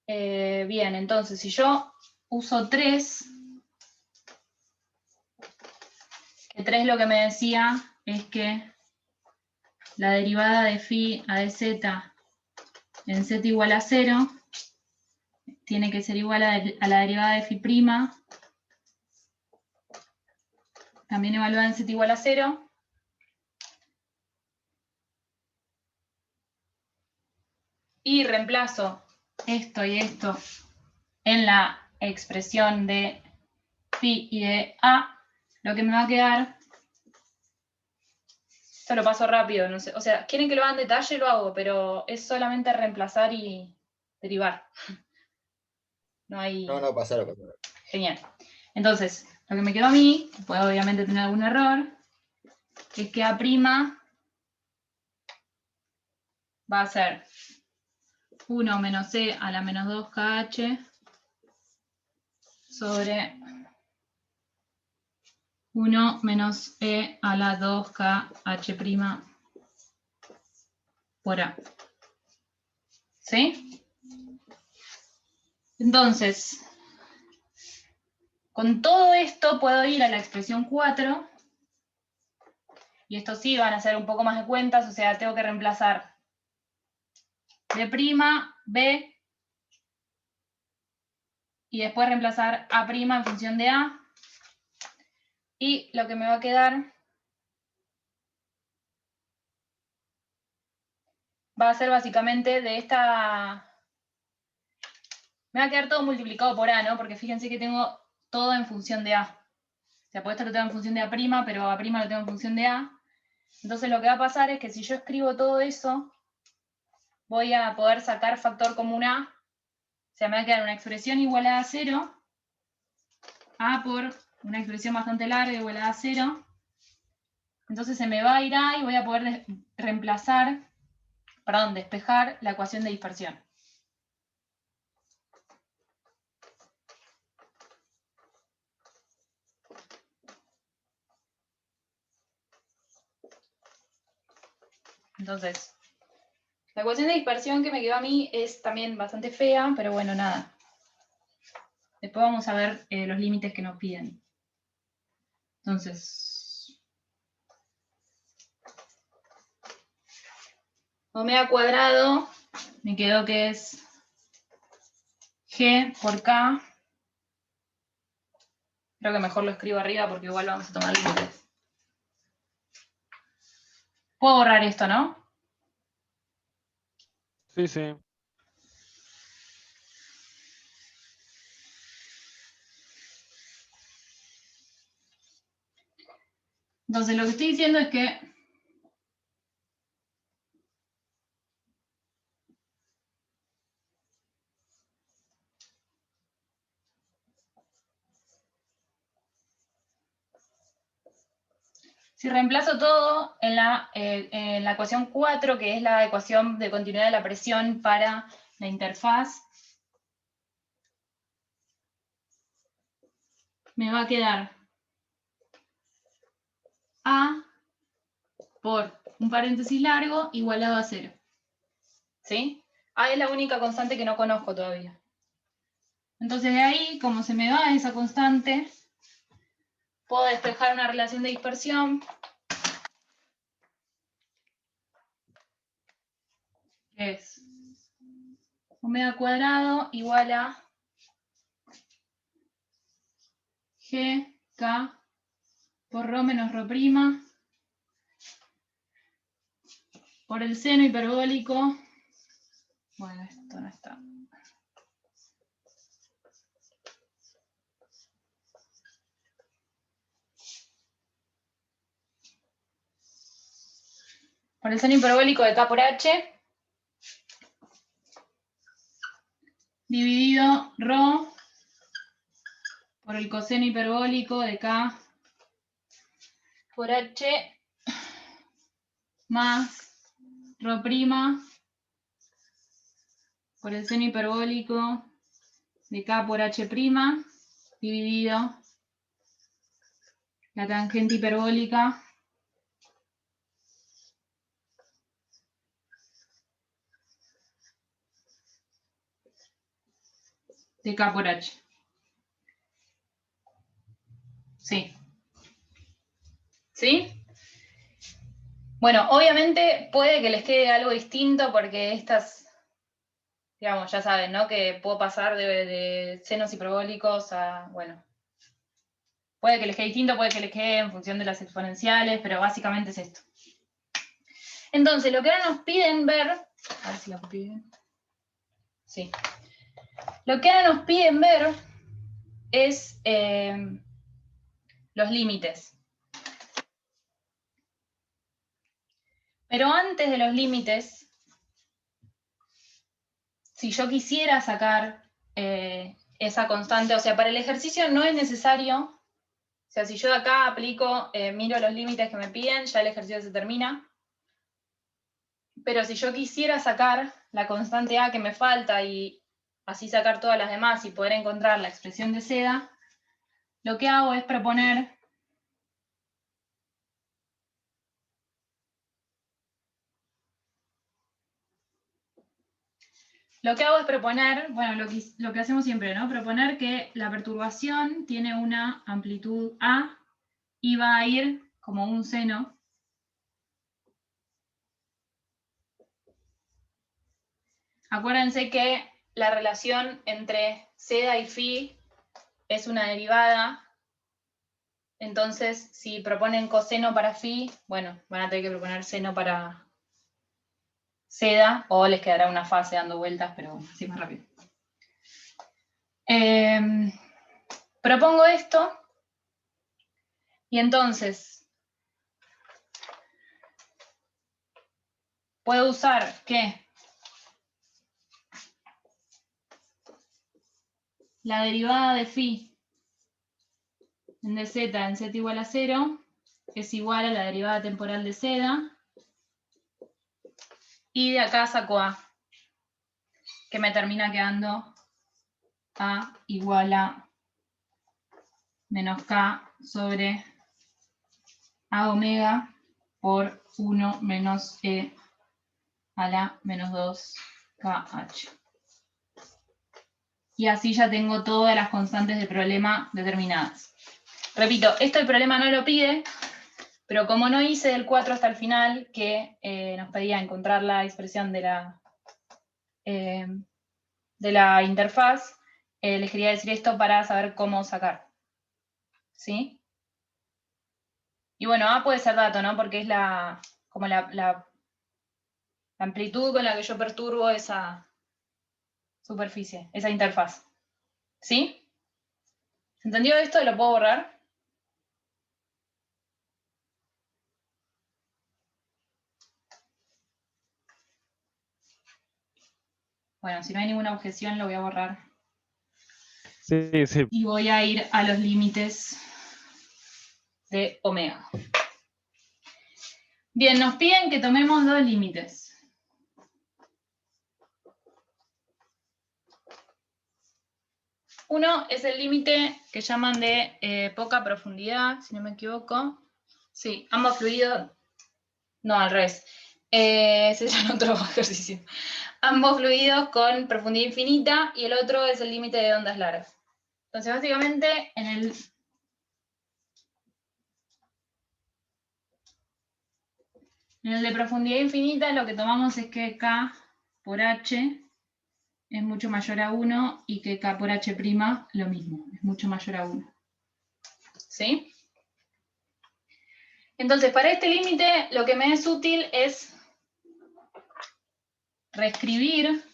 Bien, entonces, si yo uso 3, que 3 lo que me decía es que la derivada de phi a de z en z igual a 0 tiene que ser igual a la derivada de phi', también evaluada en z igual a 0. Y reemplazo esto y esto en la expresión de phi y de a, lo que me va a quedar, esto lo paso rápido, no sé, o sea, quieren que lo haga en detalle, lo hago, pero es solamente reemplazar y derivar. No hay... No, pasalo. Genial. Entonces, lo que me quedó a mí, puedo obviamente tener algún error, es que A' va a ser 1 menos e a la menos 2kh sobre 1 menos e a la 2kh' por a. ¿Sí? Entonces, con todo esto puedo ir a la expresión 4, y esto sí van a ser un poco más de cuentas, o sea, tengo que reemplazar B', B, y después reemplazar A' en función de A, y lo que me va a quedar va a ser básicamente de esta... Me va a quedar todo multiplicado por A, ¿no? Porque fíjense que tengo todo en función de A. O sea, pues esto lo tengo en función de A', pero A' lo tengo en función de A. Entonces lo que va a pasar es que si yo escribo todo eso, voy a poder sacar factor común A. O sea, me va a quedar una expresión igualada a 0. A por una expresión bastante larga igualada a 0. Entonces se me va a ir A y voy a poder despejar la ecuación de dispersión. Entonces, la ecuación de dispersión que me quedó a mí es también bastante fea, pero bueno, nada. Después vamos a ver los límites que nos piden. Entonces, omega cuadrado, me quedó que es G por K. Creo que mejor lo escribo arriba porque igual vamos a tomar límites. Puedo borrar esto, ¿no? Sí, sí. Entonces lo que estoy diciendo es que si reemplazo todo en la ecuación 4, que es la ecuación de continuidad de la presión para la interfaz, me va a quedar A por un paréntesis largo igualado a 0. ¿Sí? A es la única constante que no conozco todavía. Entonces de ahí, como se me va esa constante, puedo despejar una relación de dispersión que es omega cuadrado igual a GK por ρ menos ρ' por el seno hiperbólico. Bueno, esto no está. Por el seno hiperbólico de K por H, dividido ρ por el coseno hiperbólico de K por H más ρ' por el seno hiperbólico de K por H', dividido la tangente hiperbólica de K por H. Sí. ¿Sí? Bueno, obviamente puede que les quede algo distinto porque estas, digamos, ya saben, ¿no? Que puedo pasar de senos hiperbólicos a, bueno, puede que les quede distinto, puede que les quede en función de las exponenciales, pero básicamente es esto. Entonces, lo que ahora nos piden ver, a ver si lo piden. Sí. Lo que ahora nos piden ver es los límites. Pero antes de los límites, si yo quisiera sacar esa constante, o sea, para el ejercicio no es necesario, o sea, si yo de acá aplico, miro los límites que me piden, ya el ejercicio se termina. Pero si yo quisiera sacar la constante A que me falta y así sacar todas las demás y poder encontrar la expresión de seda, lo que hago es proponer bueno, lo que hacemos siempre, ¿no? Proponer que la perturbación tiene una amplitud A y va a ir como un seno. Acuérdense que la relación entre seda y phi es una derivada. Entonces, si proponen coseno para phi, bueno, van a tener que proponer seno para seda, o les quedará una fase dando vueltas, pero bueno, así más rápido. Propongo esto, y entonces puedo usar que la derivada de phi en dz en z igual a 0 es igual a la derivada temporal de seda, y de acá saco A, que me termina quedando A igual a menos K sobre A omega por 1 menos E a la menos 2 KH. Y así ya tengo todas las constantes del problema determinadas. Repito, esto el problema no lo pide, pero como no hice del 4 hasta el final, que nos pedía encontrar la expresión de la interfaz, les quería decir esto para saber cómo sacar. ¿Sí? Y bueno, A puede ser dato, ¿no? Porque es como la amplitud con la que yo perturbo esa superficie, esa interfaz. ¿Sí? ¿Se entendió esto? ¿Lo puedo borrar? Bueno, si no hay ninguna objeción, lo voy a borrar. Sí, sí. Y voy a ir a los límites de omega. Bien, nos piden que tomemos dos límites. Uno es el límite que llaman de poca profundidad, si no me equivoco. Sí, ambos fluidos. No, al revés. Ese es el otro ejercicio. Ambos fluidos con profundidad infinita, y el otro es el límite de ondas largas. Entonces, básicamente, en el de profundidad infinita lo que tomamos es que K por H es mucho mayor a 1 y que K por H' lo mismo, es mucho mayor a 1. ¿Sí? Entonces, para este límite lo que me es útil es reescribir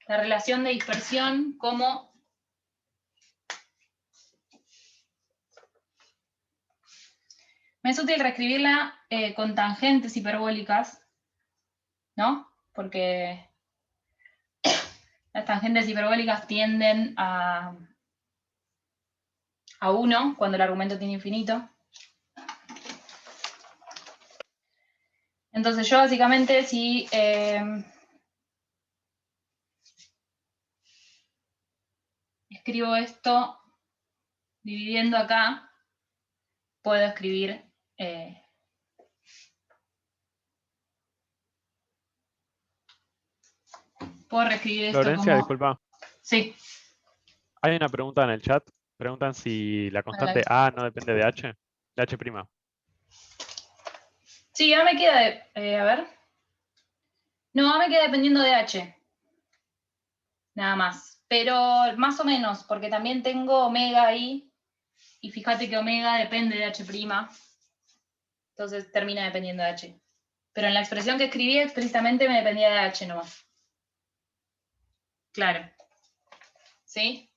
la relación de dispersión como me es útil reescribirla con tangentes hiperbólicas, ¿no? Porque las tangentes hiperbólicas tienden a 1 cuando el argumento tiene infinito. Entonces yo básicamente si escribo esto dividiendo acá, puedo escribir puedo reescribir esto Florencia, como... disculpa. Sí. Hay una pregunta en el chat. Preguntan si la constante A no depende de H. De H'. Sí, ya me queda a ver. No, me queda dependiendo de H. Nada más. Pero más o menos, porque también tengo omega ahí. Y fíjate que omega depende de H'. Entonces termina dependiendo de H. Pero en la expresión que escribí explícitamente me dependía de H nomás. Claro. ¿Sí?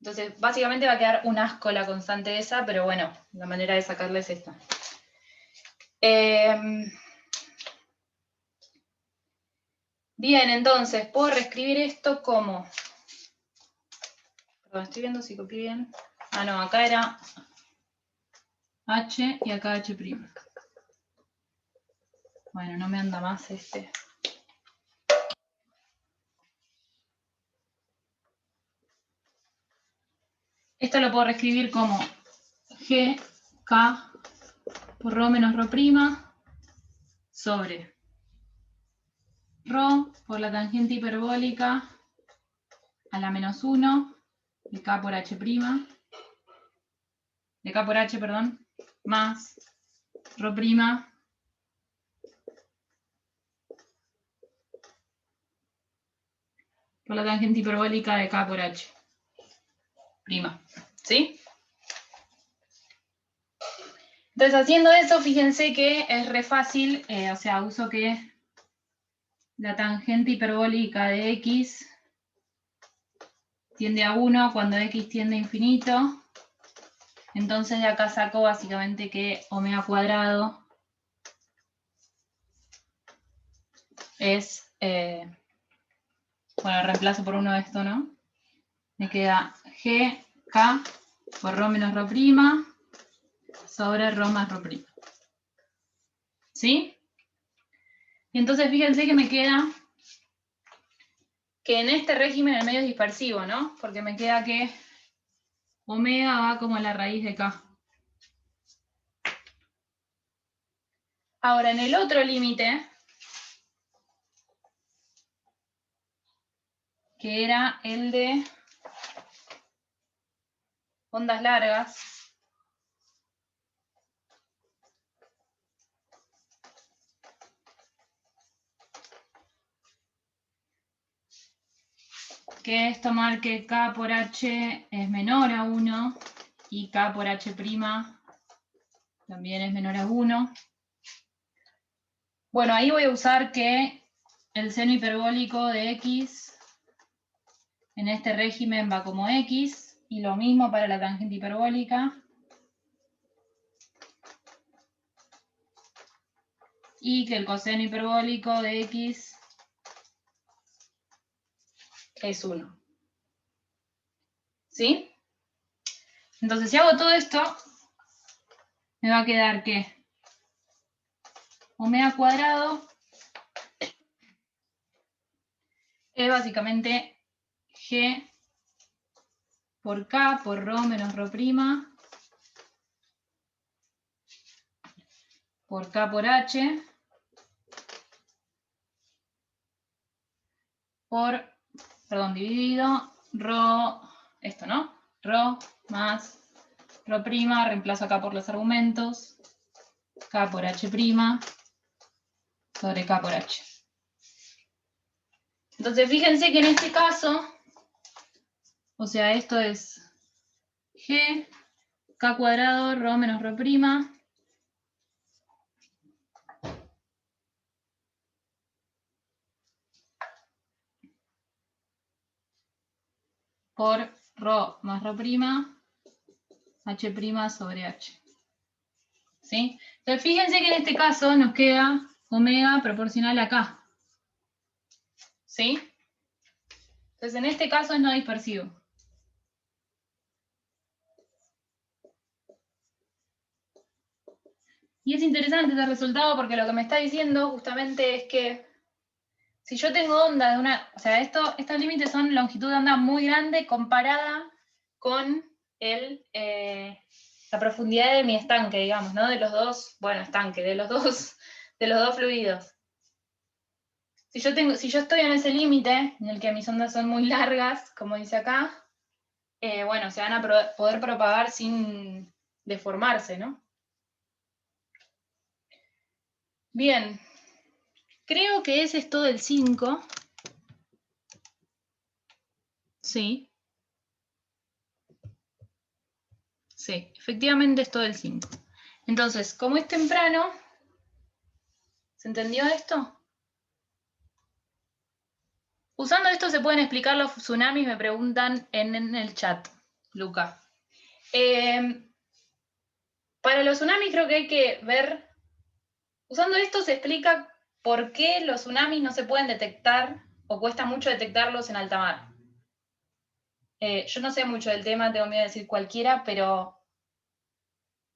Entonces, básicamente va a quedar un asco la constante esa, pero bueno, la manera de sacarla es esta. Bien, entonces, puedo reescribir esto como... Perdón, estoy viendo si copié bien. Ah, no, acá era H y acá H'. Bueno, no me anda más este. Esto lo puedo reescribir como G, K, por ρ menos ρ' sobre ρ por la tangente hiperbólica a la menos 1 de K por H', de K por H, perdón, más ρ' por la tangente hiperbólica de K por H'. ¿Sí? Entonces, haciendo eso, fíjense que es re fácil, o sea, uso que la tangente hiperbólica de X tiende a 1 cuando X tiende a infinito. Entonces de acá saco básicamente que omega cuadrado es, bueno, reemplazo por 1 de esto, ¿no? Me queda GK por ρ menos ρ' sobre ρ más ρ'. ¿Sí? Y entonces fíjense que me queda que en este régimen el medio es dispersivo, ¿no? Porque me queda que omega va como a la raíz de K. Ahora, en el otro límite, que era el de ondas largas, que es tomar que K por H es menor a 1 y K por H' también es menor a 1. Bueno, ahí voy a usar que el seno hiperbólico de X en este régimen va como X, y lo mismo para la tangente hiperbólica. Y que el coseno hiperbólico de X es 1. ¿Sí? Entonces, si hago todo esto, me va a quedar que omega cuadrado es básicamente G por K por ρ menos ρ' por K por H por, perdón, dividido ρ, esto, ¿no? ρ más ρ', reemplazo acá por los argumentos, K por H' sobre K por H. Entonces, fíjense que en este caso, o sea, esto es G, K cuadrado, Rho menos Rho prima. Por Rho más Rho prima, H prima sobre H. ¿Sí? Entonces fíjense que en este caso nos queda omega proporcional a K. ¿Sí? Entonces en este caso es no dispersivo. Y es interesante este resultado porque lo que me está diciendo justamente es que si yo tengo onda de una... O sea, estos límites son longitud de onda muy grande comparada con la profundidad de mi estanque, digamos, ¿no? De los dos, bueno, estanque, de los dos fluidos. Si yo estoy en ese límite, en el que mis ondas son muy largas, como dice acá, bueno, se van a poder propagar sin deformarse, ¿no? Bien, creo que ese es todo el 5. Sí. Sí, efectivamente es todo el 5. Entonces, como es temprano, ¿se entendió esto? Usando esto se pueden explicar los tsunamis, me preguntan en el chat, Luca. Para los tsunamis creo que hay que ver, usando esto se explica por qué los tsunamis no se pueden detectar o cuesta mucho detectarlos en alta mar. Yo no sé mucho del tema, tengo miedo de decir cualquiera, pero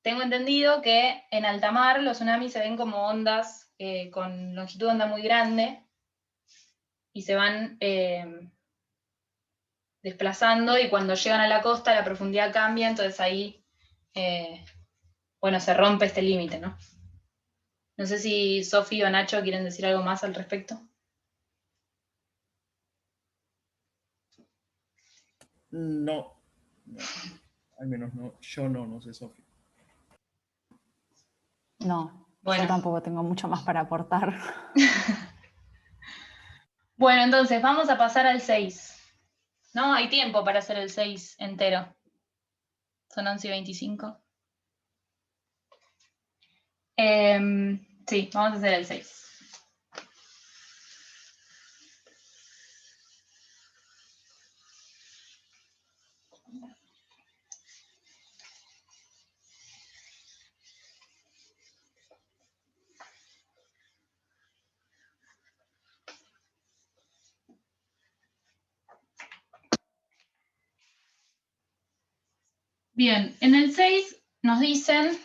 tengo entendido que en alta mar los tsunamis se ven como ondas con longitud de onda muy grande y se van desplazando y cuando llegan a la costa la profundidad cambia, entonces ahí, bueno, se rompe este límite, ¿no? No sé si Sofi o Nacho quieren decir algo más al respecto. No, al menos no, yo no sé, Sofía. No, Bueno. yo tampoco tengo mucho más para aportar. Bueno, entonces vamos a pasar al 6. No, hay tiempo para hacer el 6 entero. Son 11:25. Sí, vamos a hacer el 6. Bien, en el 6 nos dicen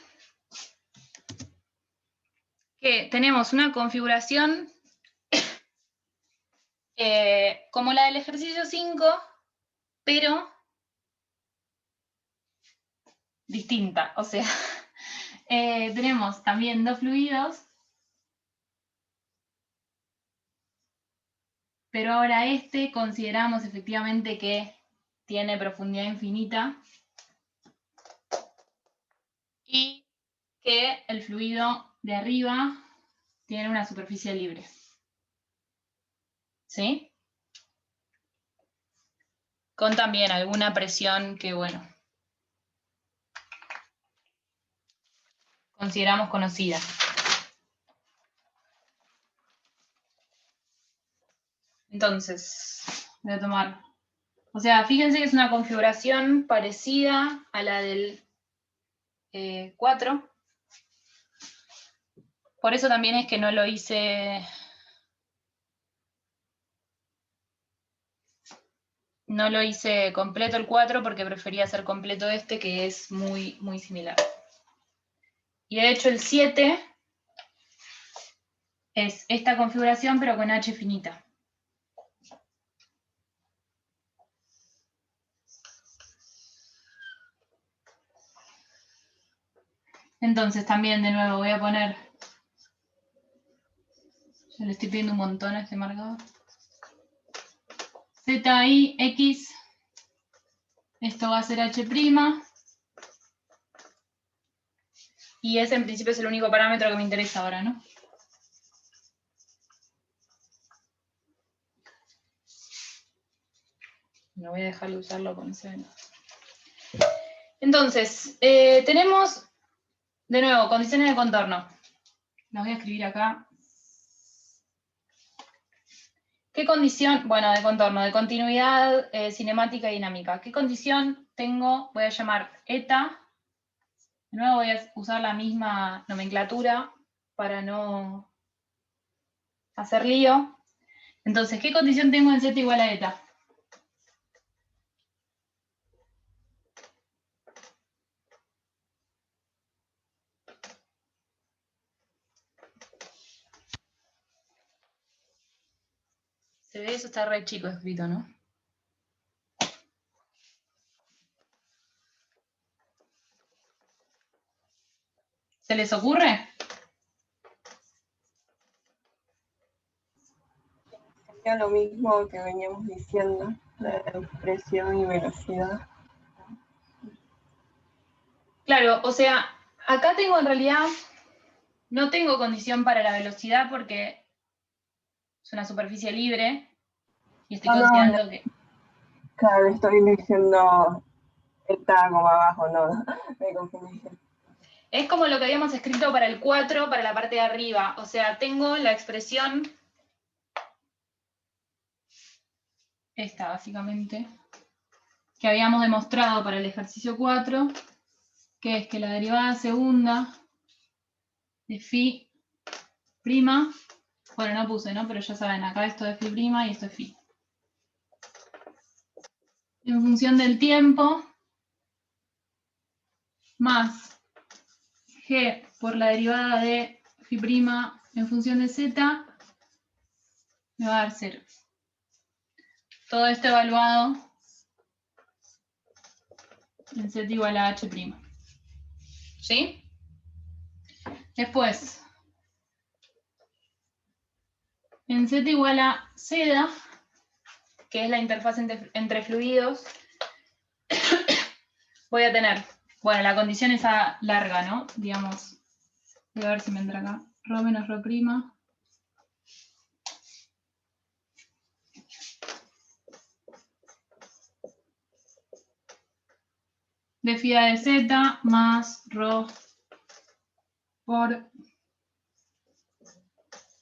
que tenemos una configuración como la del ejercicio 5, pero distinta. O sea, tenemos también dos fluidos, pero ahora consideramos efectivamente que tiene profundidad infinita y que el fluido de arriba tiene una superficie libre. ¿Sí? Con también alguna presión que, bueno, consideramos conocida. Entonces, voy a tomar... O sea, fíjense que es una configuración parecida a la del 4. Por eso también es que no lo hice... No lo hice completo el 4 porque prefería hacer completo este, que es muy, muy similar. Y de hecho el 7 es esta configuración, pero con H finita. Entonces también de nuevo voy a poner... Ya le estoy pidiendo un montón a este marcador. Z, I, X. Esto va a ser H'. Y ese en principio es el único parámetro que me interesa ahora, ¿no? No voy a dejar de usarlo con ese. Entonces, tenemos, de nuevo, condiciones de contorno. Las voy a escribir acá. ¿Qué condición? Bueno, de contorno, de continuidad cinemática y dinámica. ¿Qué condición tengo? Voy a llamar eta. De nuevo voy a usar la misma nomenclatura para no hacer lío. Entonces, ¿qué condición tengo en z igual a eta? Se ve, eso está re chico escrito, ¿no? ¿Se les ocurre? Sería lo mismo que veníamos diciendo, de presión y velocidad. Claro, o sea, acá tengo en realidad, no tengo condición para la velocidad porque es una superficie libre y estoy considerando que... Claro, estoy diciendo eta como abajo, no, me confundí. Es como lo que habíamos escrito para el 4, para la parte de arriba. O sea, tengo la expresión, esta básicamente, que habíamos demostrado para el ejercicio 4, que es que la derivada segunda de phi prima, bueno, no puse, ¿no? Pero ya saben, acá esto es phi prima y esto es phi. En función del tiempo, más g por la derivada de phi prima en función de z, me va a dar 0. Todo esto evaluado en z igual a h'. ¿Sí? Después, en z igual a z, que es la interfaz entre fluidos, voy a tener, bueno, la condición esa larga, ¿no? Digamos, voy a ver si me entra acá. Rho menos rho prima. De phi de z más rho por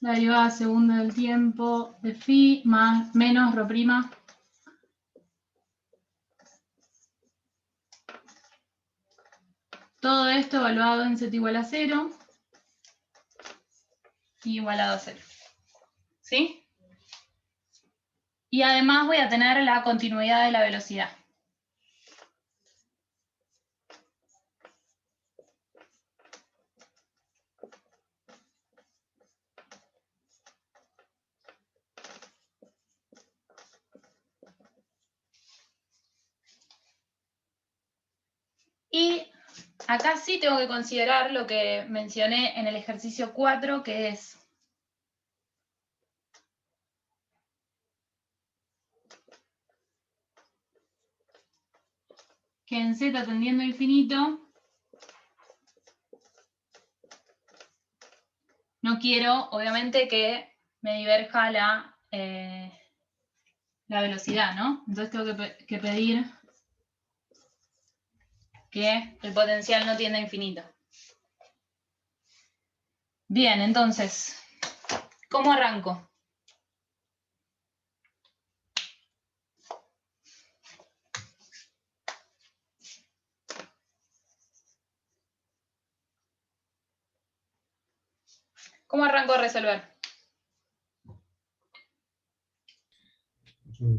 la derivada segunda del tiempo de phi más menos rho prima. Todo esto evaluado en z igual a 0 y igualado a 0. ¿Sí? Y además voy a tener la continuidad de la velocidad. Y acá sí tengo que considerar lo que mencioné en el ejercicio 4, que es que en z tendiendo a infinito, no quiero, obviamente, que me diverja la velocidad, ¿no? Entonces tengo que pedir que el potencial no tienda a infinito. Bien, entonces, ¿cómo arranco? ¿Cómo arranco a resolver?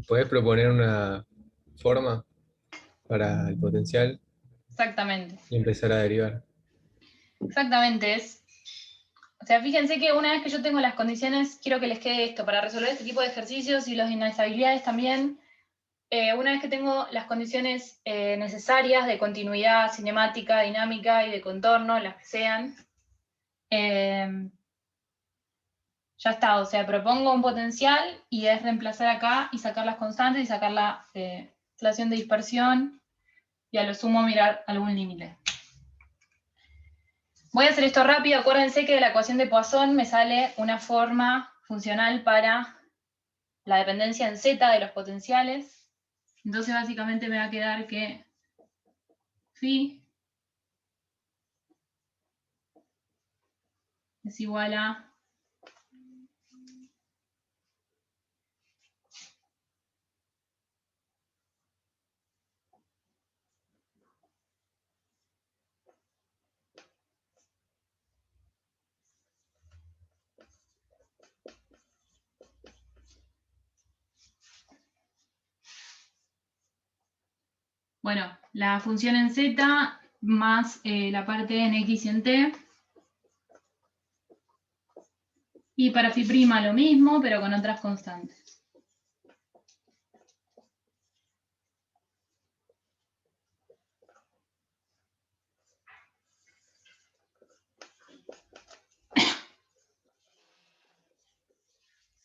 ¿Puedes proponer una forma para el potencial Exactamente. y empezar a derivar? Exactamente, o sea, fíjense que una vez que yo tengo las condiciones, quiero que les quede esto, para resolver este tipo de ejercicios y las inestabilidades también, una vez que tengo las condiciones necesarias de continuidad cinemática, dinámica y de contorno, las que sean, ya está, o sea, propongo un potencial y es reemplazar acá y sacar las constantes y sacar la relación de dispersión y a lo sumo mirar algún límite. Voy a hacer esto rápido, acuérdense que de la ecuación de Poisson me sale una forma funcional para la dependencia en z de los potenciales. Entonces básicamente me va a quedar que φ phi es igual a bueno, la función en z más la parte en x y en t. Y para phi' lo mismo, pero con otras constantes.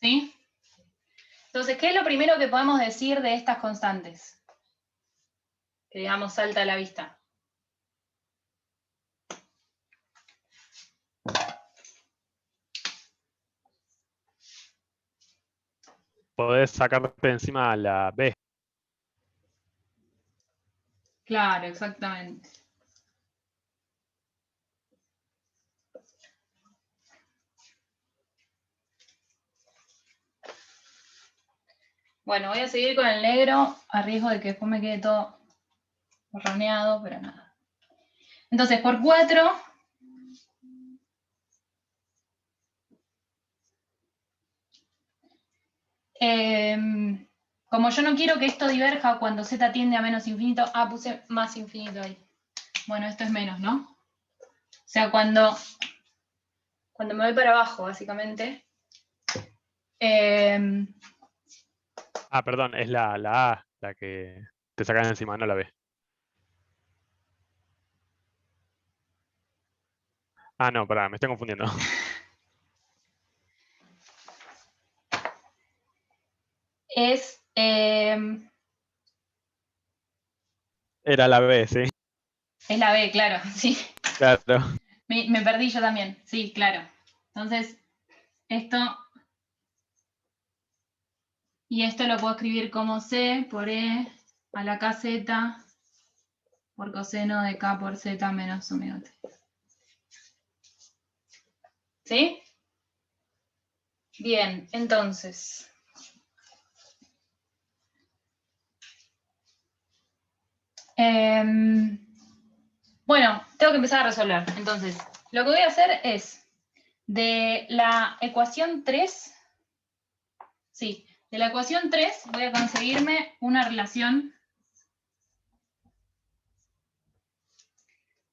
¿Sí? Entonces, ¿qué es lo primero que podemos decir de estas constantes? Que digamos salta a la vista. Podés sacarte de encima la B. Claro, exactamente. Bueno, voy a seguir con el negro, a riesgo de que después me quede todo borroneado, pero nada. Entonces, por 4, como yo no quiero que esto diverja cuando z tiende a menos infinito, puse más infinito ahí. Bueno, esto es menos, ¿no? O sea, cuando me voy para abajo, básicamente. Perdón, es la A la que te sacas de encima, no la B. No, pará, me estoy confundiendo. Es, Era la B, sí. es la B, claro, sí. Claro. Me perdí yo también, sí, claro. Entonces, esto y esto lo puedo escribir como C por E a la kz por coseno de K por Z menos omega t. ¿Sí? Bien, entonces. Bueno, tengo que empezar a resolver. Entonces, lo que voy a hacer es, de la ecuación 3, sí, de la ecuación 3 voy a conseguirme una relación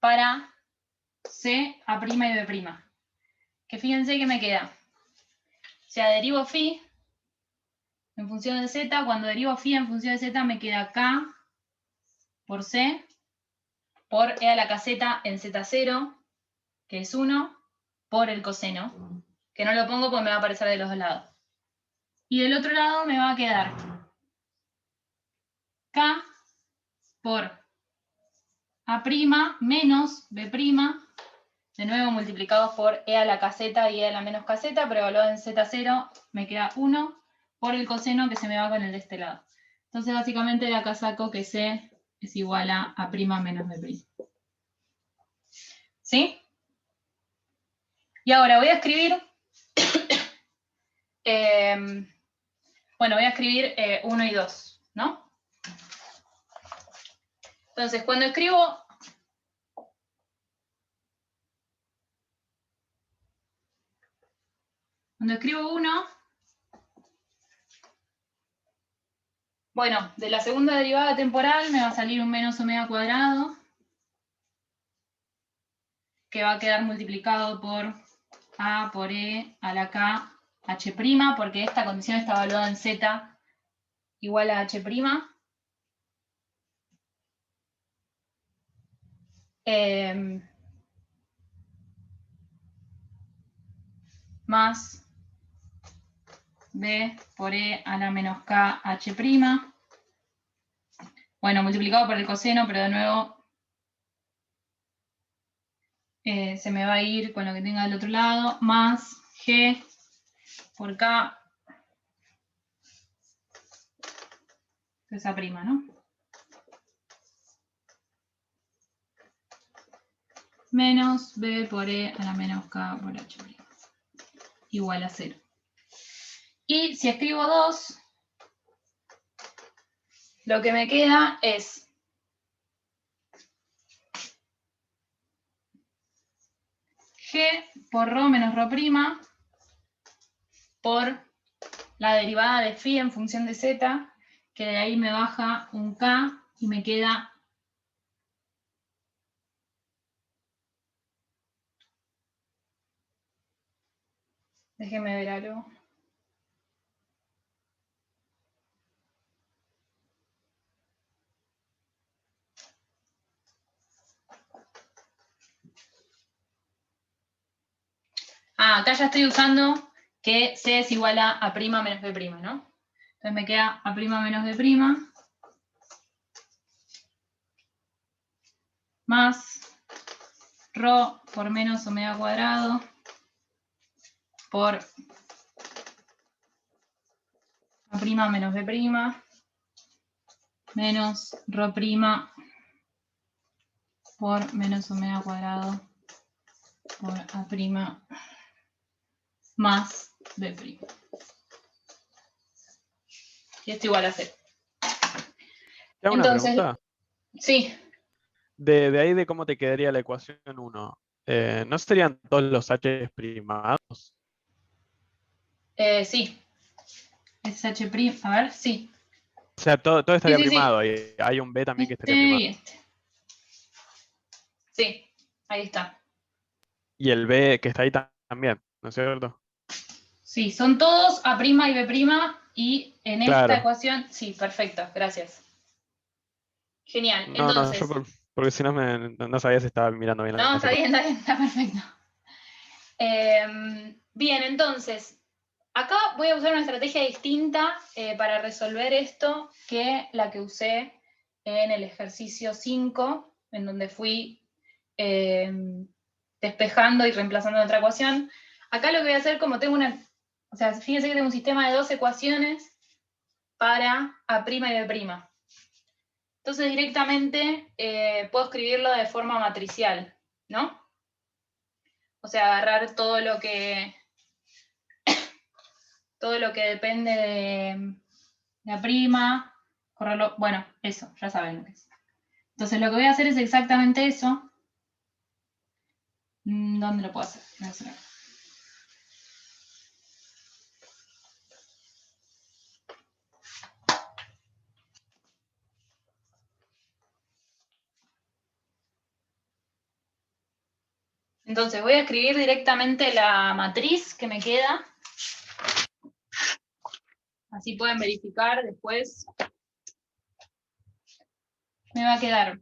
para C, A' y B'. Que fíjense que me queda. O sea, derivo phi en función de z, cuando derivo phi en función de z me queda K por C por E a la kz en Z0, que es 1, por el coseno, que no lo pongo porque me va a aparecer de los dos lados. Y del otro lado me va a quedar K por A' menos B', de nuevo multiplicados por E a la kz y E a la menos kz, pero evaluado en Z0 me queda 1 por el coseno que se me va con el de este lado. Entonces básicamente de acá saco que C es igual a A' menos B'. ¿Sí? Y ahora voy a escribir, bueno, voy a escribir 1 y 2, ¿no? Entonces, cuando escribo 1, bueno, de la segunda derivada temporal me va a salir un menos omega cuadrado, que va a quedar multiplicado por A por E a la K H', porque esta condición está evaluada en Z igual a H'. Más B por E a la menos K H'. Bueno, multiplicado por el coseno, pero de nuevo se me va a ir con lo que tenga del otro lado, más G por K, esa prima, ¿no? menos b por e a la menos k por h', igual a 0. Y si escribo 2, lo que me queda es g por ρ menos ρ' por la derivada de phi en función de z, que de ahí me baja un k y me queda déjenme ver algo. Acá ya estoy usando que C es igual a A' menos B', ¿no? Entonces me queda A' menos B' más ρ por menos omega cuadrado por A' menos B' menos ρ' por menos omega cuadrado por A' más B'. Y esto igual a 0. ¿Te hago una Entonces, pregunta? sí, De ahí de cómo te quedaría la ecuación 1. ¿No serían todos los h primados? sí. Es H', a ver, sí. O sea, todo Sí, estaría sí, sí. primado. Y hay un b también que estaría Este primado. y este. Sí, ahí está. Y el b que está ahí también, ¿no es cierto? Sí, son todos A' y B' y en esta Claro. ecuación, sí, perfecto, gracias. Genial, No, yo entonces, porque si no, no sabía si estaba mirando bien no, las ecuaciones. está perfecto. Bien, entonces, acá voy a usar una estrategia distinta para resolver esto que la que usé en el ejercicio 5, en donde fui despejando y reemplazando otra ecuación. Acá lo que voy a hacer, como tengo o sea, fíjense que tengo un sistema de 2 ecuaciones para A' y B'. Entonces directamente puedo escribirlo de forma matricial, ¿no? O sea, agarrar todo lo que depende de A', correrlo, bueno, eso, ya saben lo que es. Entonces lo que voy a hacer es exactamente eso. ¿Dónde lo puedo hacer? Voy a hacer acá. Entonces voy a escribir directamente la matriz que me queda. Así pueden verificar después. Me va a quedar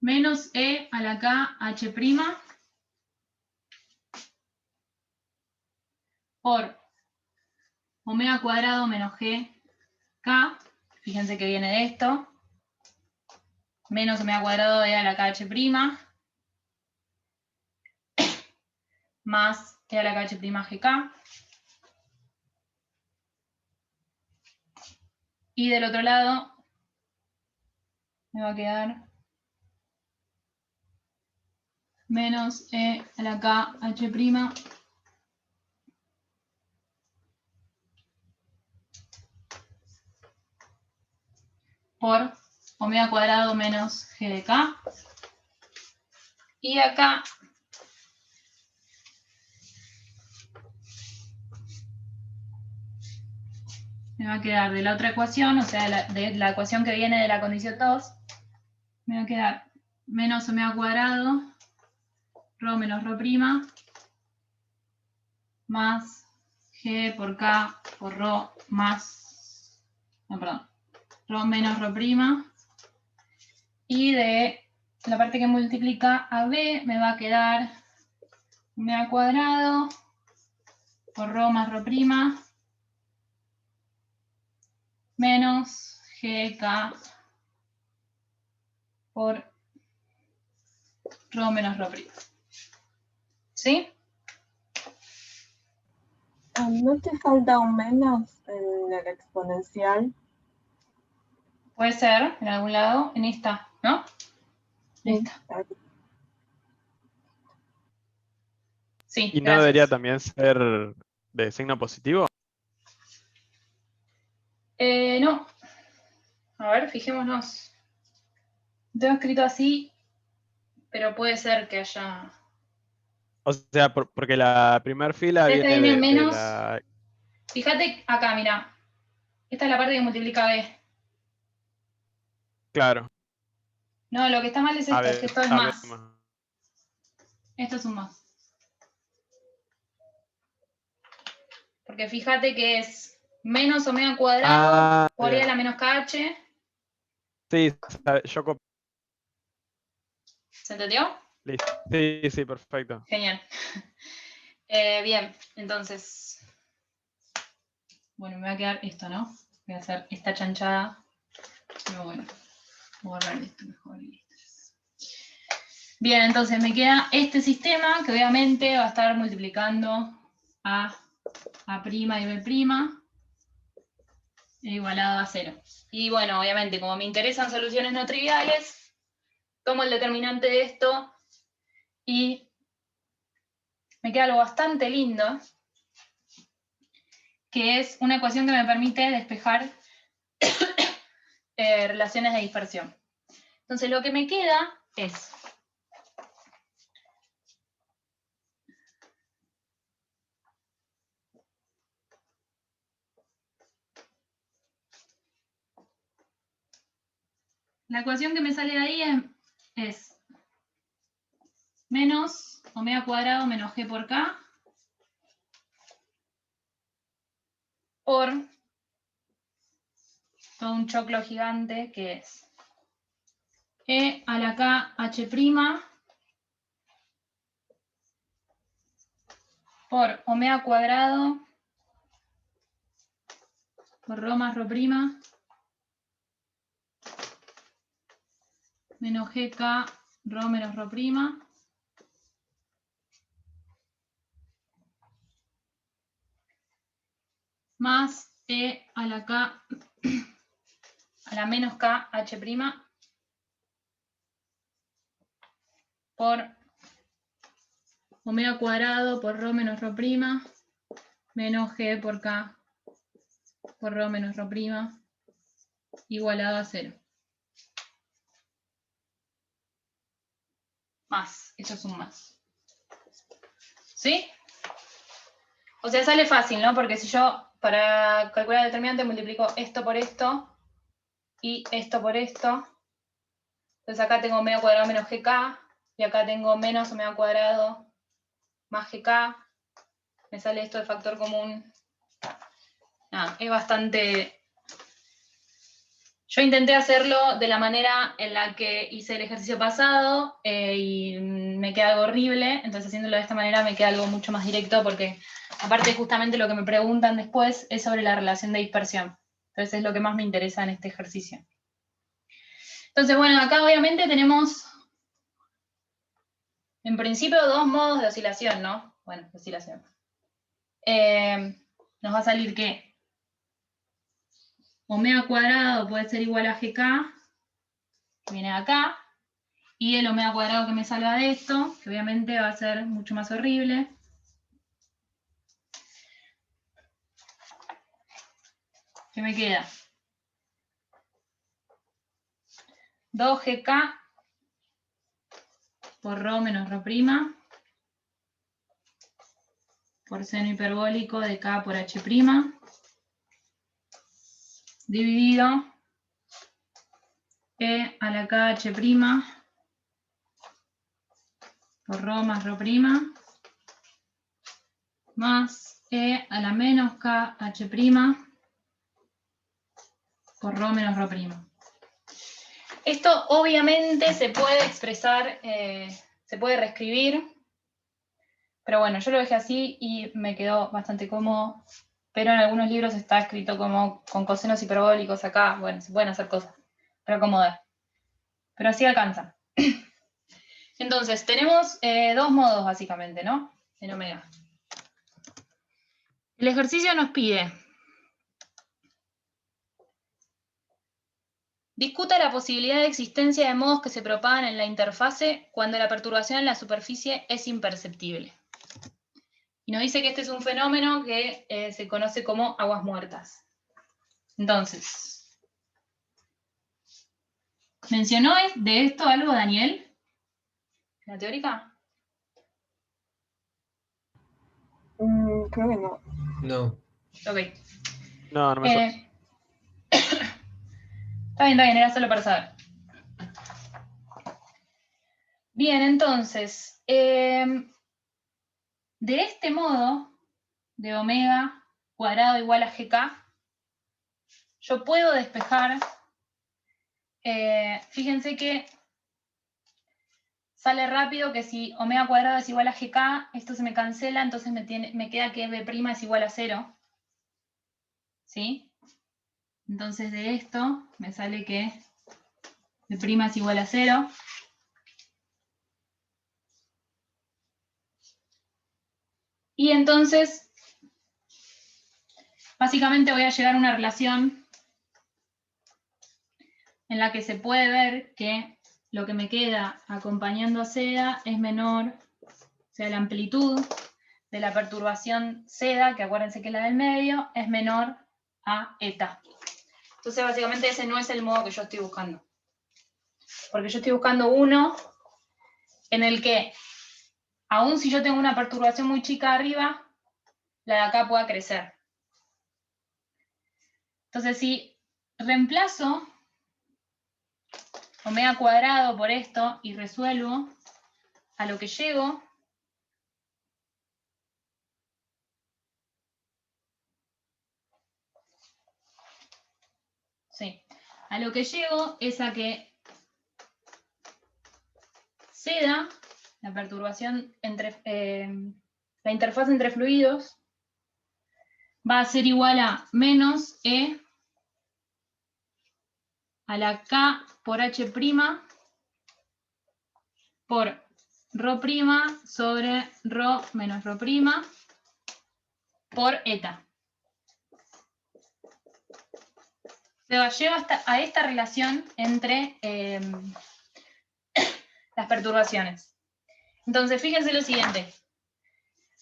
menos E a la K H' por omega cuadrado menos G K. Fíjense que viene de esto. Menos omega cuadrado de a la K H' más E a la K H' GK. Y del otro lado me va a quedar menos E a la K H' por omega cuadrado menos G de K. Y acá me va a quedar de la otra ecuación, o sea, de la ecuación que viene de la condición 2, me va a quedar menos omega cuadrado, ρ menos ρ', más G por K por ρ más, no, perdón, ρ menos ρ'. Y de la parte que multiplica a B me va a quedar omega cuadrado por ρ más ρ' menos GK por ρ menos ρ'. ¿Sí? ¿No te falta un menos en el exponencial? Puede ser, en algún lado, en esta, ¿no? Sí. Esta. Sí, ¿Y no gracias. debería también ser de signo positivo? No. A ver, fijémonos. Tengo escrito así, pero puede ser que haya... O sea, porque la primera fila Esta viene viene de menos. la... Fíjate acá, mira. Esta es la parte que multiplica B. Claro, No, lo que está mal es esto, es que esto es AB más. más. Esto es un más. Porque fíjate que es menos omega al cuadrado por I a Bien. la menos KH. Sí, yo copié. ¿Se entendió? Listo. Sí, sí, perfecto. Genial. Bien, entonces... Bueno, me va a quedar esto, ¿no? Voy a hacer esta chanchada. Pero bueno, voy a borrar esto mejor. Bien, entonces me queda este sistema que obviamente va a estar multiplicando a prima y b' igualado a 0. Y bueno, obviamente, como me interesan soluciones no triviales, tomo el determinante de esto y me queda algo bastante lindo, que es una ecuación que me permite despejar relaciones de dispersión. Entonces lo que me queda es la ecuación que me sale de ahí es menos omega cuadrado menos g por k por todo un choclo gigante que es e a la k h' por omega cuadrado por rho más rho prima menos gk rho menos rho prima más e a la k a la menos k h' por omega cuadrado por rho menos rho prima menos g por k por rho menos rho prima igualado a 0. Más, eso es un más. ¿Sí? O sea, sale fácil, ¿no? Porque si yo para calcular el determinante multiplico esto por esto y esto por esto, entonces acá tengo omega cuadrado menos gk y acá tengo menos omega cuadrado más gk, me sale esto de factor común. Nada, es bastante... Yo intenté hacerlo de la manera en la que hice el ejercicio pasado y me queda algo horrible, entonces haciéndolo de esta manera me queda algo mucho más directo porque aparte justamente lo que me preguntan después es sobre la relación de dispersión. Entonces es lo que más me interesa en este ejercicio. Entonces bueno, acá obviamente tenemos en principio dos modos de oscilación, ¿no? Bueno, de oscilación. Nos va a salir que omega cuadrado puede ser igual a gk, que viene de acá, y el omega cuadrado que me salga de esto, que obviamente va a ser mucho más horrible. ¿Qué me queda? 2gk por rho menos rho prima por seno hiperbólico de k por h' dividido e a la kh' por rho más rho prima más e a la menos kh' por rho menos rho prima. Esto obviamente se puede expresar, se puede reescribir, pero bueno, yo lo dejé así y me quedó bastante cómodo, pero en algunos libros está escrito como con cosenos hiperbólicos acá, bueno, se pueden hacer cosas para acomodar, pero así alcanza. Entonces, tenemos dos modos básicamente, ¿no? En omega. El ejercicio nos pide Discuta la posibilidad de existencia de modos que se propagan en la interfase cuando la perturbación en la superficie es imperceptible. Y nos dice que este es un fenómeno que se conoce como aguas muertas. Entonces, ¿mencionó de esto algo Daniel? ¿La teórica? Creo que no. No. Ok. No, no me suena. Está bien, era solo para saber. Bien, entonces, de este modo, de omega cuadrado igual a GK, yo puedo despejar, fíjense que sale rápido que si omega cuadrado es igual a GK, esto se me cancela, entonces me queda que B' es igual a 0. ¿Sí? Entonces de esto me sale que B' es igual a 0. Y entonces, básicamente voy a llegar a una relación en la que se puede ver que lo que me queda acompañando a seda es menor, o sea, la amplitud de la perturbación seda, que acuérdense que es la del medio, es menor a eta. Entonces, básicamente ese no es el modo que yo estoy buscando. Porque yo estoy buscando uno en el que, aun si yo tengo una perturbación muy chica arriba, la de acá pueda crecer. Entonces, si reemplazo omega cuadrado por esto y resuelvo, a lo que llego a lo que llego es a que seda, la perturbación entre la interfaz entre fluidos, va a ser igual a menos E a la K por H' por ρ' sobre ρ menos ρ' por eta. Se lleva a esta relación entre las perturbaciones. Entonces, fíjense lo siguiente.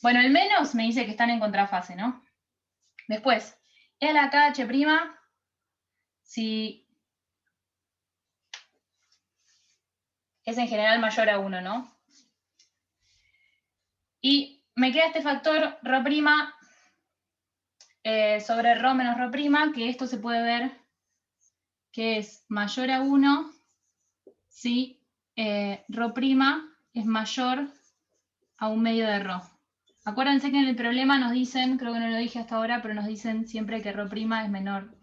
Bueno, el menos me dice que están en contrafase, ¿no? Después, E a la KH', si es en general mayor a 1, ¿no? Y me queda este factor ρ' sobre ρ menos ρ', que esto se puede ver que es mayor a 1 si ρ' es mayor a 1/2 de ρ. Acuérdense que en el problema nos dicen, creo que no lo dije hasta ahora, pero nos dicen siempre que ρ' es menor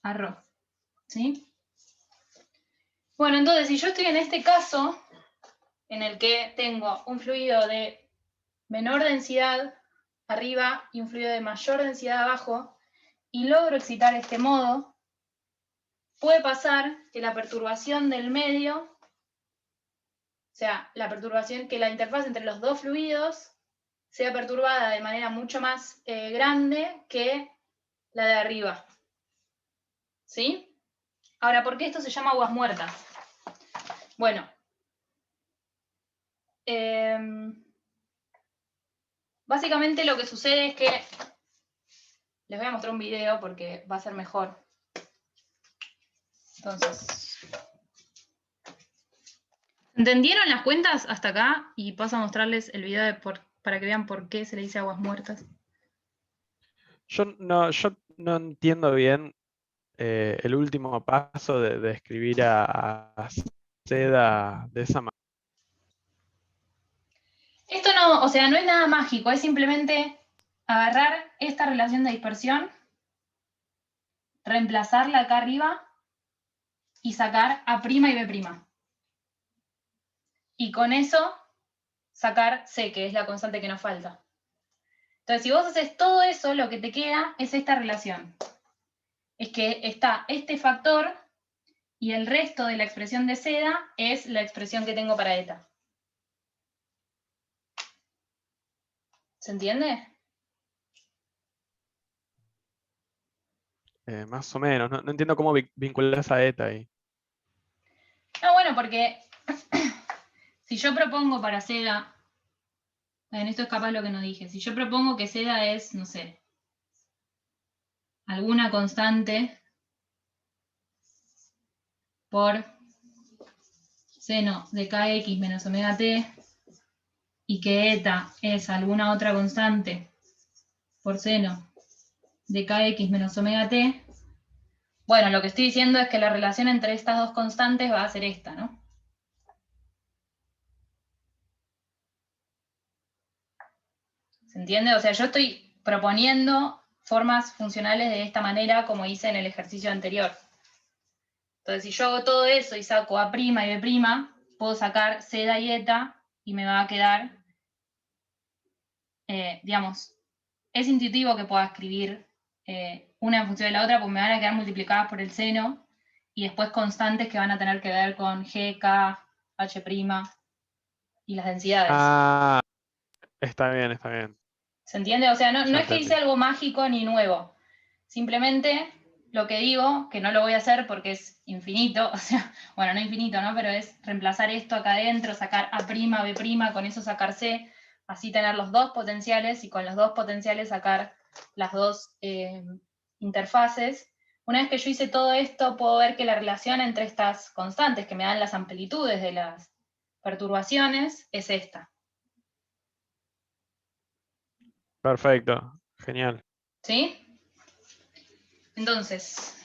a ρ. ¿Sí? Bueno, entonces, si yo estoy en este caso, en el que tengo un fluido de menor densidad arriba y un fluido de mayor densidad abajo, y logro excitar este modo, puede pasar que la perturbación del medio, o sea, la perturbación, que la interfaz entre los dos fluidos sea perturbada de manera mucho más grande que la de arriba. ¿Sí? Ahora, ¿por qué esto se llama aguas muertas? Bueno, básicamente lo que sucede es que, les voy a mostrar un video porque va a ser mejor. Entonces, ¿entendieron las cuentas hasta acá? Y paso a mostrarles el video para que vean por qué se le dice aguas muertas. Yo no entiendo bien el último paso de escribir a seda de esa manera. Esto no, o sea, no es nada mágico, es simplemente agarrar esta relación de dispersión, reemplazarla acá arriba y sacar A' y B'. Y con eso sacar C, que es la constante que nos falta. Entonces, si vos haces todo eso, lo que te queda es esta relación. Es que está este factor y el resto de la expresión de seda es la expresión que tengo para eta. ¿Se entiende? Más o menos. No entiendo cómo vincular a ETA ahí. No, bueno, porque si yo propongo para seda, en esto es capaz lo que no dije, si yo propongo que seda es, no sé, alguna constante por seno de kx menos omega t, y que eta es alguna otra constante por seno de kx menos omega t, bueno, lo que estoy diciendo es que la relación entre estas dos constantes va a ser esta, ¿no? ¿Se entiende? O sea, yo estoy proponiendo formas funcionales de esta manera como hice en el ejercicio anterior. Entonces, si yo hago todo eso y saco A' y B', puedo sacar seda y eta y me va a quedar, digamos, es intuitivo que pueda escribir una en función de la otra porque me van a quedar multiplicadas por el seno y después constantes que van a tener que ver con G, K, H' y las densidades. Ah, está bien, está bien. ¿Se entiende? O sea, no Ya es que hice entendí. algo mágico ni nuevo. Simplemente lo que digo, que no lo voy a hacer porque es infinito, o sea, bueno, no infinito, ¿no? Pero es reemplazar esto acá adentro, sacar A', B', con eso sacar C, así tener los dos potenciales y con los dos potenciales sacar las dos interfaces. Una vez que yo hice todo esto, puedo ver que la relación entre estas constantes que me dan las amplitudes de las perturbaciones es esta. Perfecto. Genial. ¿Sí? Entonces,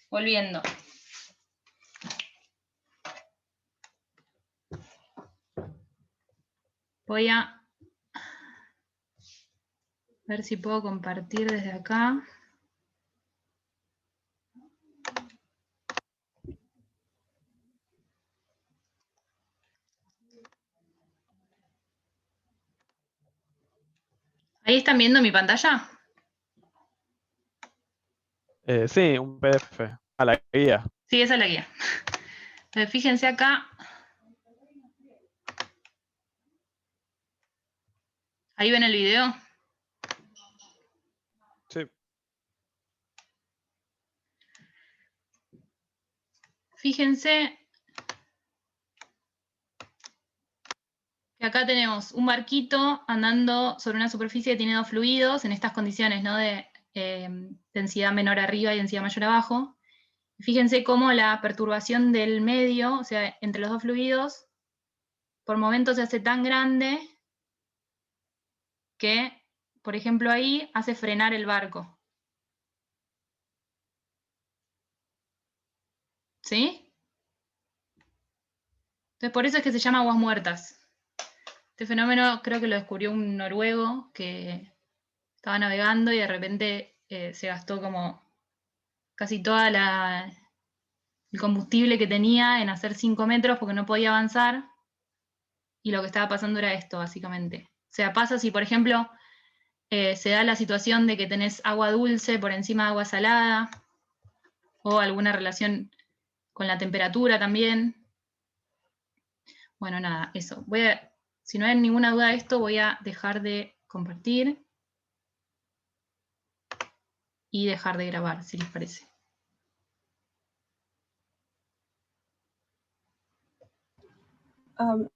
volviendo. Voy a ver si puedo compartir desde acá. ¿Ahí están viendo mi pantalla? Sí, un PDF. A la guía. Sí, esa es la guía. Entonces, fíjense acá. ¿Ahí ven el video? Sí. Fíjense que acá tenemos un barquito andando sobre una superficie que tiene dos fluidos en estas condiciones, ¿no? De densidad menor arriba y densidad mayor abajo. Fíjense cómo la perturbación del medio, o sea, entre los dos fluidos, por momentos se hace tan grande que, por ejemplo, ahí hace frenar el barco. ¿Sí? Entonces, por eso es que se llama aguas muertas. Este fenómeno creo que lo descubrió un noruego que estaba navegando y de repente se gastó como casi toda el combustible que tenía en hacer 5 metros porque no podía avanzar, y lo que estaba pasando era esto, básicamente. O sea, pasa si, por ejemplo, se da la situación de que tenés agua dulce por encima de agua salada, o alguna relación con la temperatura también. Bueno, nada, eso. Si no hay ninguna duda de esto, voy a dejar de compartir y dejar de grabar, si les parece.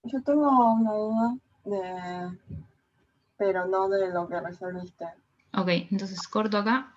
Yo tengo una duda pero no de lo que resolviste. Ok, entonces corto acá.